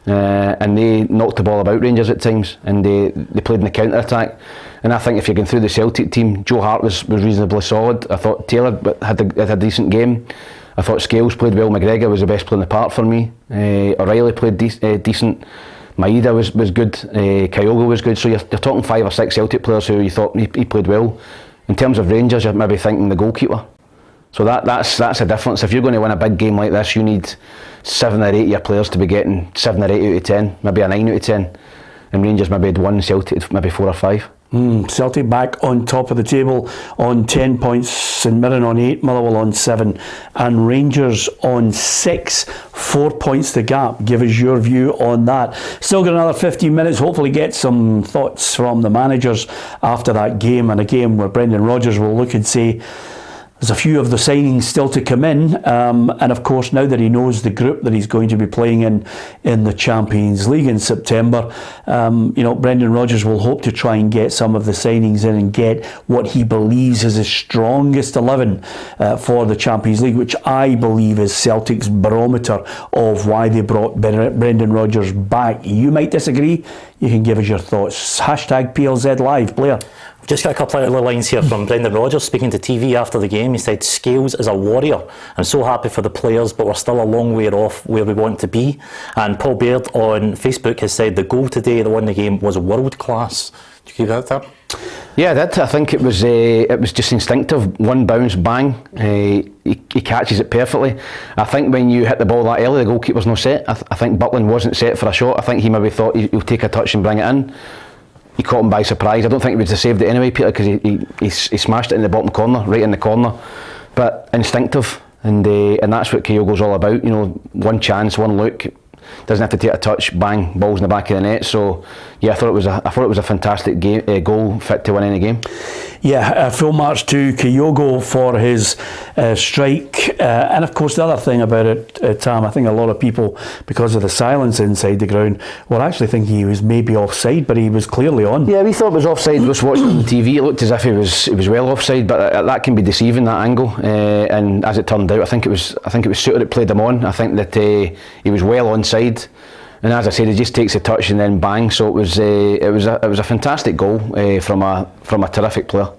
and they knocked the ball about Rangers at times, and they played in the counter attack. And I think if you're going through the Celtic team, Joe Hart was reasonably solid. I thought Taylor had a decent game. I thought Scales played well. McGregor was the best player in the park for me. O'Reilly played decent. Maeda was good. Kyogo was good. So you're talking 5 or 6 Celtic players who you thought he played well. In terms of Rangers, you're maybe thinking the goalkeeper. So that's a difference. If you're going to win a big game like this, you need 7 or 8 of your players to be getting 7 or 8 out of 10, maybe a 9 out of 10. And Rangers maybe had 1, Celtic maybe 4 or 5. Celtic back on top of the table on 10 points, St Mirren on 8, Motherwell on 7 and Rangers on 6, 4 points the gap. Give us your view on that. Still got another 15 minutes, hopefully get some thoughts from the managers after that game, and a game where Brendan Rodgers will look and say, There's a few of the signings still to come in, and of course now that he knows the group that he's going to be playing in the Champions League in September, Brendan Rodgers will hope to try and get some of the signings in and get what he believes is his strongest 11 for the Champions League, which I believe is Celtic's barometer of why they brought Brendan Rodgers back. You might disagree. You can give us your thoughts. Hashtag PLZ Live, Blair. Just got a couple of other lines here from Brendan Rodgers speaking to TV after the game. He said, "Scales is a warrior. I'm so happy for the players, but we're still a long way off where we want to be." And Paul Baird on Facebook has said the goal today that won the game was world class. Do you give that there? Yeah, I did. I think it was just instinctive. One bounce, bang. He catches it perfectly. I think when you hit the ball that early, the goalkeeper's not set. I think Butland wasn't set for a shot. I think he maybe thought he'll take a touch and bring it in. He caught him by surprise. I don't think he would have saved it anyway, Peter, because he smashed it in the bottom corner, right in the corner. But instinctive, and that's what Kyogo's all about. One chance, one look, doesn't have to take a touch, bang, ball's in the back of the net. So yeah, I thought it was a fantastic game, goal, fit to win any game. Yeah, full marks to Kyogo for his strike. And of course, the other thing about it, Tam, I think a lot of people, because of the silence inside the ground, were actually thinking he was maybe offside, but he was clearly on. Yeah, we thought it was offside. Just watching on the TV, it looked as if he was well offside, but that can be deceiving, that angle. And as it turned out, I think it was Suter that played him on. I think that he was well onside. And as I said, he just takes a touch and then bang. So it was a fantastic goal from a terrific player.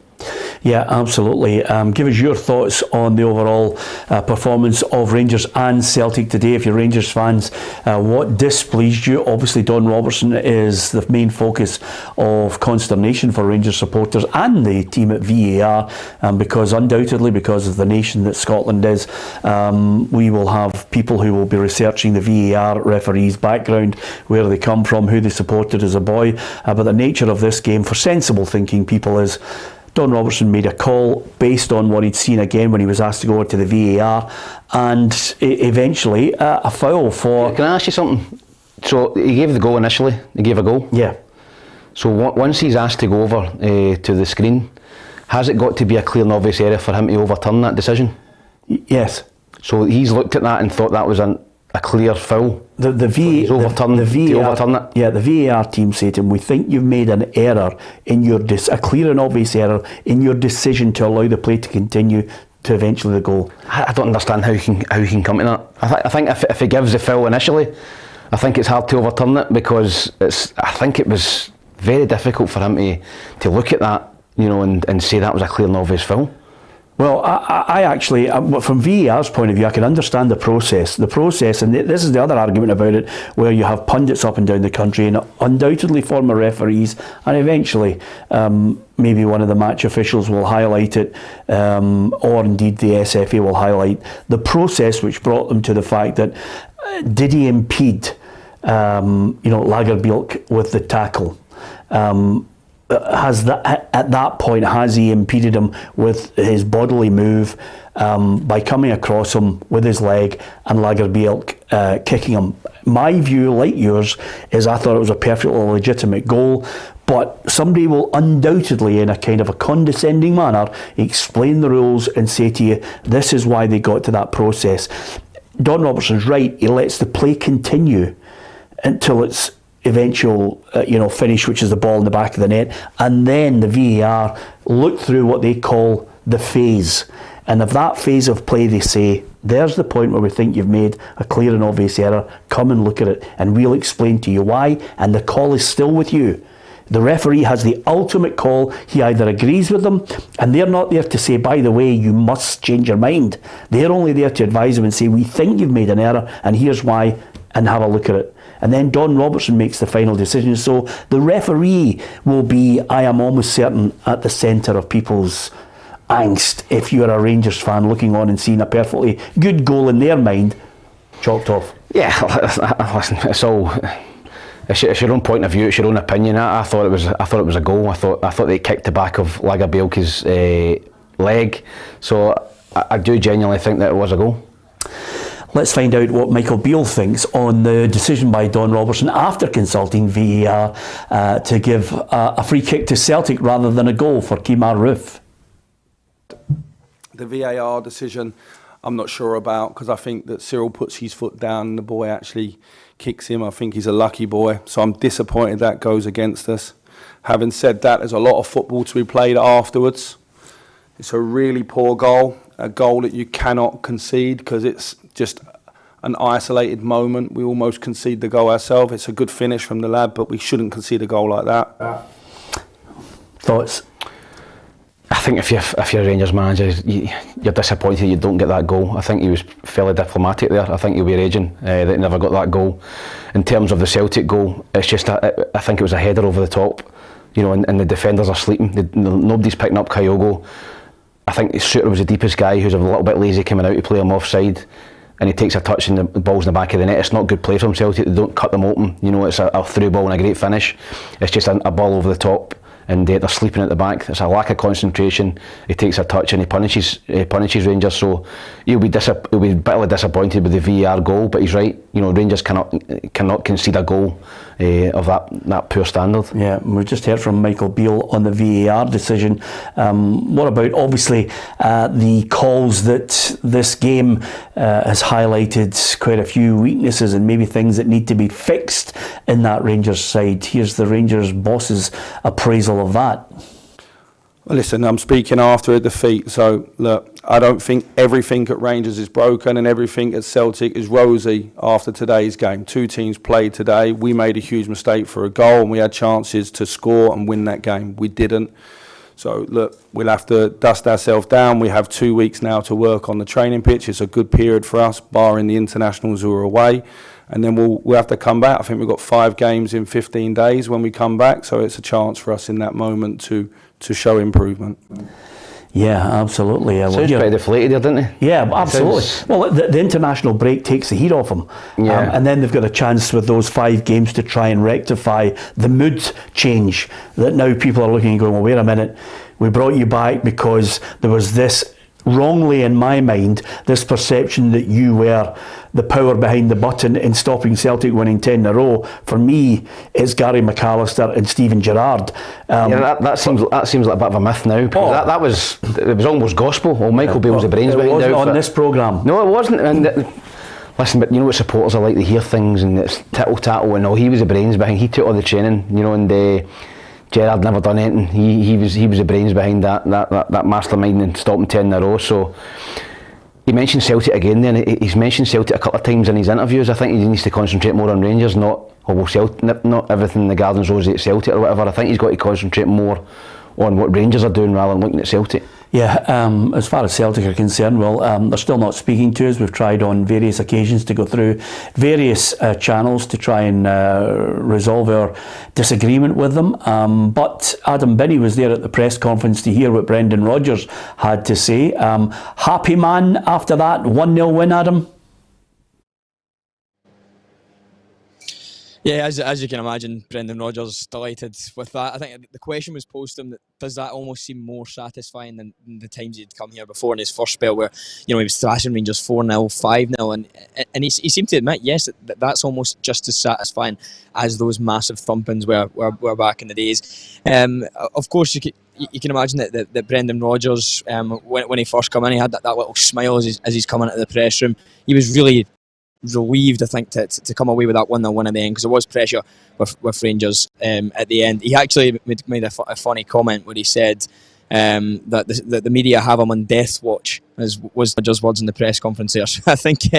Yeah, absolutely. Give us your thoughts on the overall performance of Rangers and Celtic today. If you're Rangers fans, what displeased you? Obviously, Don Robertson is the main focus of consternation for Rangers supporters and the team at VAR, because undoubtedly, because of the nation that Scotland is, we will have people who will be researching the VAR referees' background, where they come from, who they supported as a boy. But the nature of this game, for sensible thinking people, is Don Robertson made a call based on what he'd seen again when he was asked to go over to the VAR, and eventually a foul for... Can I ask you something? So he gave the goal initially, he gave a goal? Yeah. So once he's asked to go over to the screen, has it got to be a clear and obvious error for him to overturn that decision? Yes. So he's looked at that and thought that was a clear foul? The VAR team say to him, "We think you've made an error in a clear and obvious error in your decision to allow the play to continue to eventually the goal." I don't understand how he can come to that. I think if he gives the foul initially, I think it's hard to overturn it, because I think it was very difficult for him to look at that, and say that was a clear and obvious foul. Well, I actually, from VAR's point of view, I can understand the process, and this is the other argument about it, where you have pundits up and down the country, and undoubtedly former referees, and eventually maybe one of the match officials will highlight it, or indeed the SFA will highlight the process which brought them to the fact that did he impede, Lagerbielke with the tackle? At that point, has he impeded him with his bodily move by coming across him with his leg and Lagerbielke kicking him? My view, like yours, is I thought it was a perfectly legitimate goal, but somebody will undoubtedly, in a kind of a condescending manner, explain the rules and say to you, this is why they got to that process. Don Robertson's right, he lets the play continue until it's eventual finish, which is the ball in the back of the net, and then the VAR look through what they call the phase, and if that phase of play they say, there's the point where we think you've made a clear and obvious error, come and look at it and we'll explain to you why, and the call is still with you. The referee has the ultimate call. He either agrees with them, and they're not there to say, by the way, you must change your mind. They're only there to advise them and say, we think you've made an error and here's why, and have a look at it. And then Don Robertson makes the final decision. So the referee will be, I am almost certain, at the centre of people's angst if you're a Rangers fan looking on and seeing a perfectly good goal in their mind chalked off. Yeah, listen, it's your own point of view, it's your own opinion. I thought it was a goal. I thought they kicked the back of Lagerbielke's leg. So I do genuinely think that it was a goal. Let's find out what Michael Beale thinks on the decision by Don Robertson after consulting VAR to give a free kick to Celtic rather than a goal for Kemar Roofe. The VAR decision, I'm not sure about, because I think that Cyril puts his foot down and the boy actually kicks him. I think he's a lucky boy, so I'm disappointed that goes against us. Having said that, there's a lot of football to be played afterwards. It's a really poor goal, a goal that you cannot concede because it's just an isolated moment. We almost concede the goal ourselves. It's a good finish from the lad, but we shouldn't concede a goal like that. Thoughts? I think if you're a Rangers manager, you're disappointed you don't get that goal. I think he was fairly diplomatic there. I think he'll be raging that he never got that goal. In terms of the Celtic goal, it's just I think it was a header over the top, and the defenders are sleeping. Nobody's picking up Kyogo. I think Shooter was the deepest guy, who's a little bit lazy coming out to play him offside, and he takes a touch and the ball's in the back of the net. It's not good play from Celtic. They don't cut them open. It's a through ball and a great finish. It's just a ball over the top. And they're sleeping at the back. It's a lack of concentration. He takes a touch and he punishes Rangers. So he'll be bitterly disappointed with the VAR goal. But he's right. Rangers cannot concede a goal of that poor standard. Yeah, we just heard from Michael Beale on the VAR decision. What about obviously the calls that this game has highlighted quite a few weaknesses and maybe things that need to be fixed in that Rangers side. Here's the Rangers boss's appraisal of that. Well, listen, I'm speaking after a defeat, so look, I don't think everything at Rangers is broken and everything at Celtic is rosy after today's game. Two teams played today. We made a huge mistake for a goal and we had chances to score and win that game. We didn't. So look, we'll have to dust ourselves down. We have 2 weeks now to work on the training pitch. It's a good period for us, barring the internationals who are away. And then we'll have to come back. I think we've got 5 games in 15 days when we come back, so it's a chance for us in that moment to show improvement. Yeah, absolutely. Sounds pretty deflated there, didn't he? Yeah, absolutely. Well, the international break takes the heat off them. Yeah. And then they've got a chance with those 5 games to try and rectify the mood change that now people are looking and going, well, wait a minute, we brought you back because there was this, wrongly in my mind, this perception that you were the power behind the button in stopping Celtic winning 10 in a row. For me, it's Gary McAllister and Steven Gerrard. That seems like a bit of a myth now. It was almost gospel. Well, Michael Beale was the brains behind it. On this programme. No, it wasn't. And listen, but you know what supporters are like, they hear things and it's tittle tattle and all. He was the brains behind. He took all the training, and Gerrard never done anything. He was the brains behind that mastermind and stopping 10 in a row. So he mentioned Celtic again then. He's mentioned Celtic a couple of times in his interviews. I think he needs to concentrate more on Rangers, not everything in the Garden's rosy at Celtic or whatever. I think he's got to concentrate more on what Rangers are doing rather than looking at Celtic. Yeah, as far as Celtic are concerned, well, they're still not speaking to us. We've tried on various occasions to go through various channels to try and resolve our disagreement with them. But Adam Binney was there at the press conference to hear what Brendan Rodgers had to say. Happy man after that 1-0 win, Adam? Yeah, as you can imagine, Brendan Rodgers delighted with that. I think the question was posed to him, does that almost seem more satisfying than the times he'd come here before in his first spell where he was thrashing Rangers 4-0, 5-0 and he seemed to admit, yes, that's almost just as satisfying as those massive thumpings were back in the days. Of course, you can imagine that Brendan Rodgers, when he first came in, he had that little smile as he's coming into the press room. He was really relieved, I think, to come away with that 1-0 win at the end, because there was pressure with Rangers at the end. He actually made a funny comment where he said that the media have him on death watch, as was Rodgers' words in the press conference there. So I think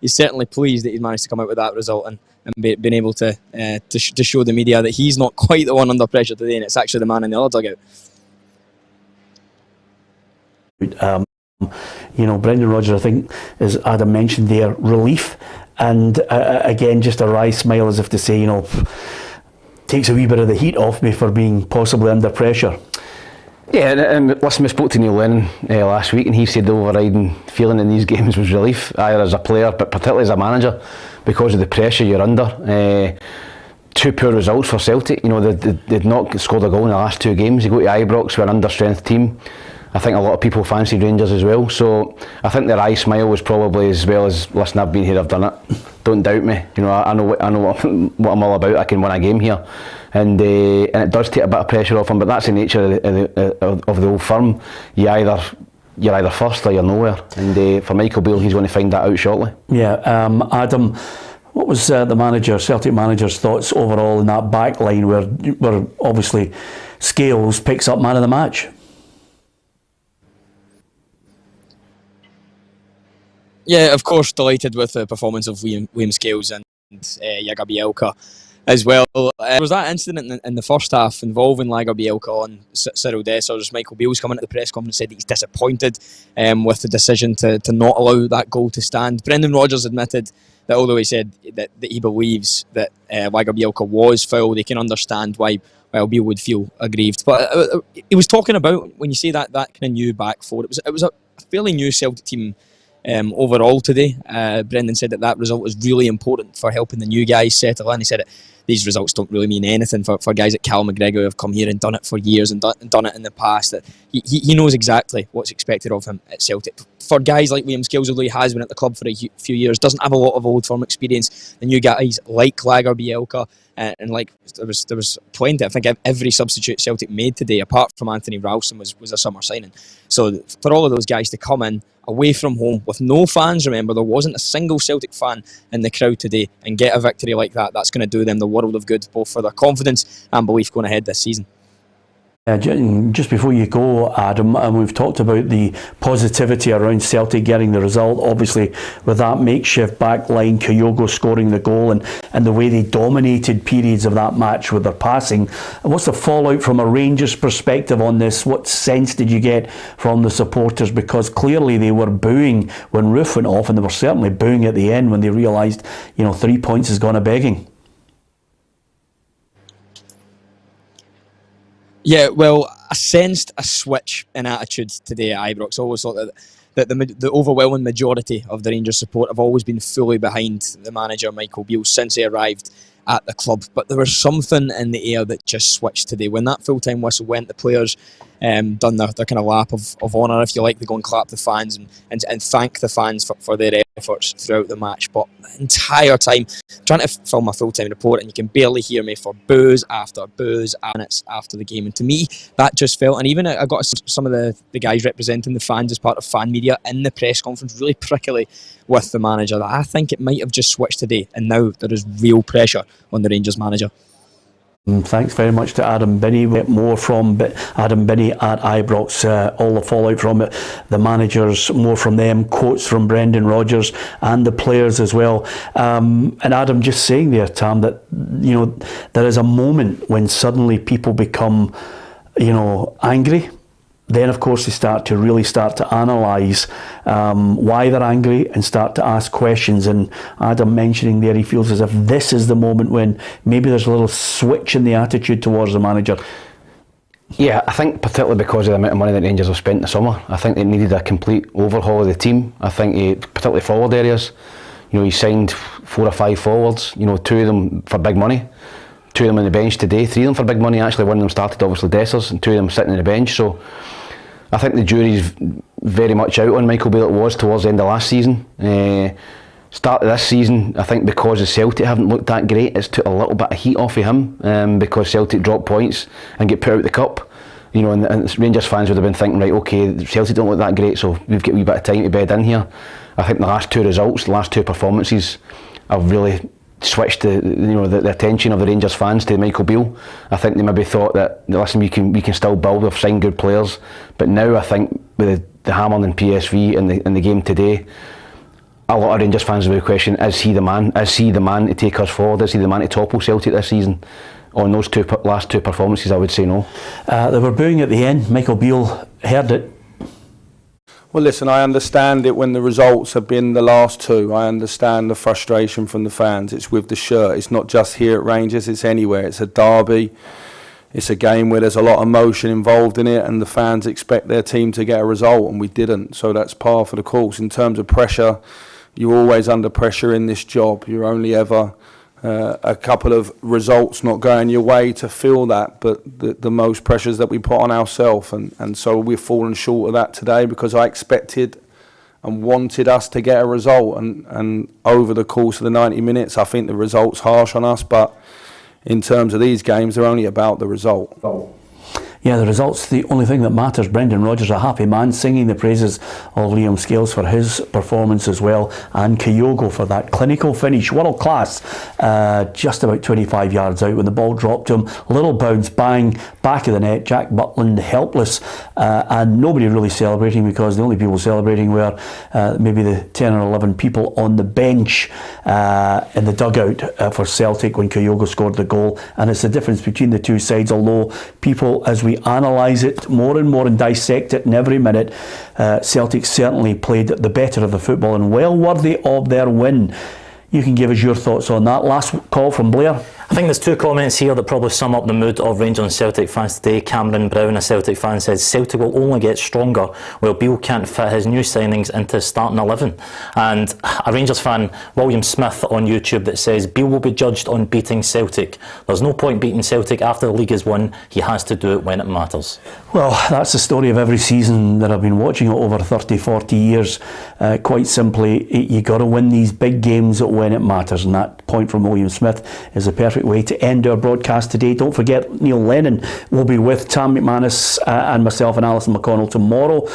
he's certainly pleased that he's managed to come out with that result and been able to show the media that he's not quite the one under pressure today, and it's actually the man in the other dugout. Brendan Rodgers, I think, as Adam mentioned there, relief and again just a wry smile as if to say, takes a wee bit of the heat off me for being possibly under pressure. Yeah, and listen, we spoke to Neil Lennon last week and he said the overriding feeling in these games was relief, either as a player but particularly as a manager, because of the pressure you're under. 2 poor results for Celtic. They'd not scored a goal in the last 2 games. They go to Ibrox, we're an under-strength team. I think a lot of people fancied Rangers as well, so I think their eye smile was probably as well as, listen, I've been here, I've done it, don't doubt me, I know what I'm all about, I can win a game here, and it does take a bit of pressure off them, but that's the nature of the old firm. You either you're either first or you're nowhere. And for Michael Beale, he's going to find that out shortly. Yeah, Adam, what was Celtic manager's thoughts overall in that back line where obviously Scales picks up man of the match? Yeah, of course, delighted with the performance of William Scales and Jaga Bielka as well. There was that incident in the first half involving Lager Bielka on Cyril Dessers. Michael Beale's coming at the press conference and said that he's disappointed with the decision to not allow that goal to stand. Brendan Rodgers admitted that although he said that he believes that Lager Bielka was fouled, they can understand why Beale would feel aggrieved. But he was talking about, when you say that kind of new back four, it was a fairly new Celtic team overall today. Brendan said that result was really important for helping the new guys settle in. He said these results don't really mean anything for guys like Callum McGregor who have come here and done it for years and done it in the past. That he knows exactly what's expected of him at Celtic. For guys like William Scales, although he has been at the club for a few years, doesn't have a lot of old firm experience. The new guys like Lager Bielka and like there was plenty. I think every substitute Celtic made today, apart from Anthony Ralston, was a summer signing. So for all of those guys to come in away from home with no fans, remember there wasn't a single Celtic fan in the crowd today, and get a victory like that, that's going to do them the world of good, both for their confidence and belief going ahead this season. Just before you go, Adam, and we've talked about the positivity around Celtic getting the result, obviously with that makeshift back line, Kyogo scoring the goal and the way they dominated periods of that match with their passing. What's the fallout from a Rangers perspective on this? What sense did you get from the supporters? Because clearly they were booing when Roof went off, and they were certainly booing at the end when they realised, 3 points has gone a begging. Yeah, well, I sensed a switch in attitude today at Ibrox. I always thought that the overwhelming majority of the Rangers support have always been fully behind the manager, Michael Beale, since he arrived at the club. But there was something in the air that just switched today. When that full-time whistle went, the players done their kind of lap of honour, if you like. They go and clap the fans and thank the fans for their efforts throughout the match. But the entire time, I'm trying to film a full-time report, and you can barely hear me for boos after minutes after the game. And to me, that just felt, and even I got some of the guys representing the fans as part of fan media in the press conference really prickly with the manager, that I think it might have just switched today, and now there is real pressure on the Rangers manager. Thanks very much to Adam Binney. We'll get more from Adam Binney at Ibrox, all the fallout from it, the managers, more from them, quotes from Brendan Rodgers and the players as well. And Adam, just saying there, Tam, that there is a moment when suddenly people become angry. Then, of course, they start to analyse why they're angry and start to ask questions. And Adam mentioning there, he feels as if this is the moment when maybe there's a little switch in the attitude towards the manager. Yeah, I think particularly because of the amount of money that Rangers have spent in the summer, I think they needed a complete overhaul of the team. I think, particularly forward areas, he signed 4 or 5 forwards, 2 of them for big money. 2 of them on the bench today, 3 of them for big money actually. One of them started obviously Dessers, and 2 of them sitting on the bench. So I think the jury's very much out on Michael Beale. It was towards the end of last season. Start of this season, I think because the Celtic haven't looked that great, it's took a little bit of heat off of him because Celtic dropped points and get put out the cup. And Rangers fans would have been thinking, right, okay, Celtic don't look that great, so we've got a wee bit of time to bed in here. I think the last 2 results, the last 2 performances have really switched the attention of the Rangers fans to Michael Beale. I think they maybe thought that, listen, we can still build, we've signed good players, but now I think with the hammering and PSV in the game today, a lot of Rangers fans will be questioning, is he the man? Is he the man to take us forward? Is he the man to topple Celtic this season? On those last 2 performances, I would say no. They were booing at the end. Michael Beale heard it. Well, listen, I understand it when the results have been the last 2. I understand the frustration from the fans. It's with the shirt. It's not just here at Rangers, it's anywhere. It's a derby. It's a game where there's a lot of emotion involved in it, and the fans expect their team to get a result, and we didn't. So that's par for the course. In terms of pressure, you're always under pressure in this job. You're only ever a couple of results not going your way to feel that, but the most pressures that we put on ourselves, and so we've fallen short of that today, because I expected and wanted us to get a result, and over the course of the 90 minutes I think the result's harsh on us, but in terms of these games they're only about the result. Yeah, the results, the only thing that matters. Brendan Rodgers, a happy man, singing the praises of Liam Scales for his performance as well, and Kyogo for that clinical finish, world class, just about 25 yards out when the ball dropped to him, little bounce, bang, back of the net, Jack Butland helpless, and nobody really celebrating, because the only people celebrating were maybe the 10 or 11 people on the bench in the dugout for Celtic when Kyogo scored the goal. And it's the difference between the two sides, although people, as we analyse it more and more and dissect it in every minute, Celtic certainly played the better of the football and well worthy of their win. You can give us your thoughts on that. Last call from Blair. I think there's two comments here that probably sum up the mood of Rangers and Celtic fans today. Cameron Brown, a Celtic fan, says Celtic will only get stronger while Beale can't fit his new signings into his starting 11. And a Rangers fan, William Smith, on YouTube, that says Beale will be judged on beating Celtic. There's no point beating Celtic after the league is won. He has to do it when it matters. Well, that's the story of every season that I've been watching it over 30, 40 years. Quite simply, you got to win these big games when it matters. And that point from William Smith is a perfect way to end our broadcast today. Don't forget, Neil Lennon will be with Tam McManus and myself and Alison McConnell tomorrow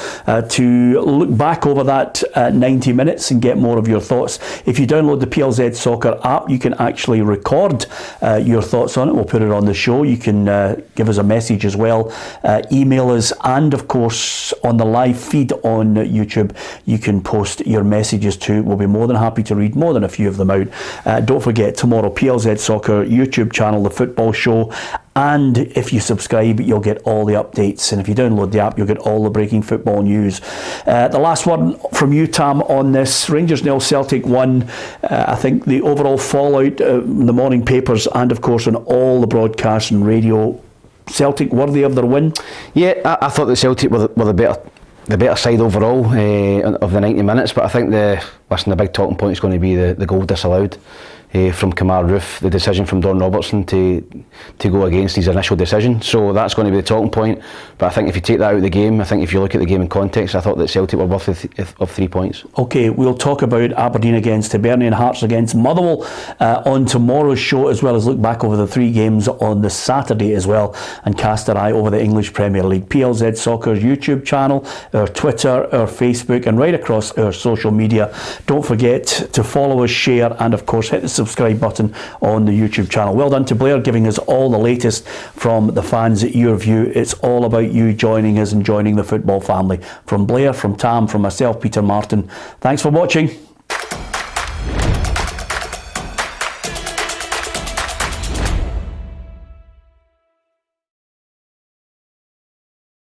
to look back over that 90 minutes and get more of your thoughts. If you download the PLZ Soccer app, you can actually record your thoughts on it. We'll put it on the show. You can give us a message as well, email us, and of course on the live feed on YouTube you can post your messages too. We'll be more than happy to read more than a few of them out. Don't forget, tomorrow, PLZ Soccer YouTube channel, The Football Show, and if you subscribe you'll get all the updates, and if you download the app you'll get all the breaking football news. The last one from you, Tam, on this: Rangers 0, Celtic 1. I think the overall fallout in the morning papers and of course on all the broadcasts and radio, Celtic worthy of their win? Yeah, I thought that Celtic were the better side overall of the 90 minutes, but I think the big talking point is going to be the goal disallowed from Kamar Roof, the decision from Don Robertson to go against his initial decision. So that's going to be the talking point. But I think if you take that out of the game, I think if you look at the game in context, I thought that Celtic were worth of 3 points. Okay, we'll talk about Aberdeen against Hibernian, Hearts against Motherwell on tomorrow's show, as well as look back over the 3 games on the Saturday as well, and cast our eye over the English Premier League. PLZ Soccer's YouTube channel, our Twitter, our Facebook, and right across our social media. Don't forget to follow us, share, and of course hit the subscribe button on the YouTube channel. Well done to Blair, giving us all the latest from the fans at your view. It's all about you joining us and joining the football family. From Blair, from Tam, from myself, Peter Martin, thanks for watching.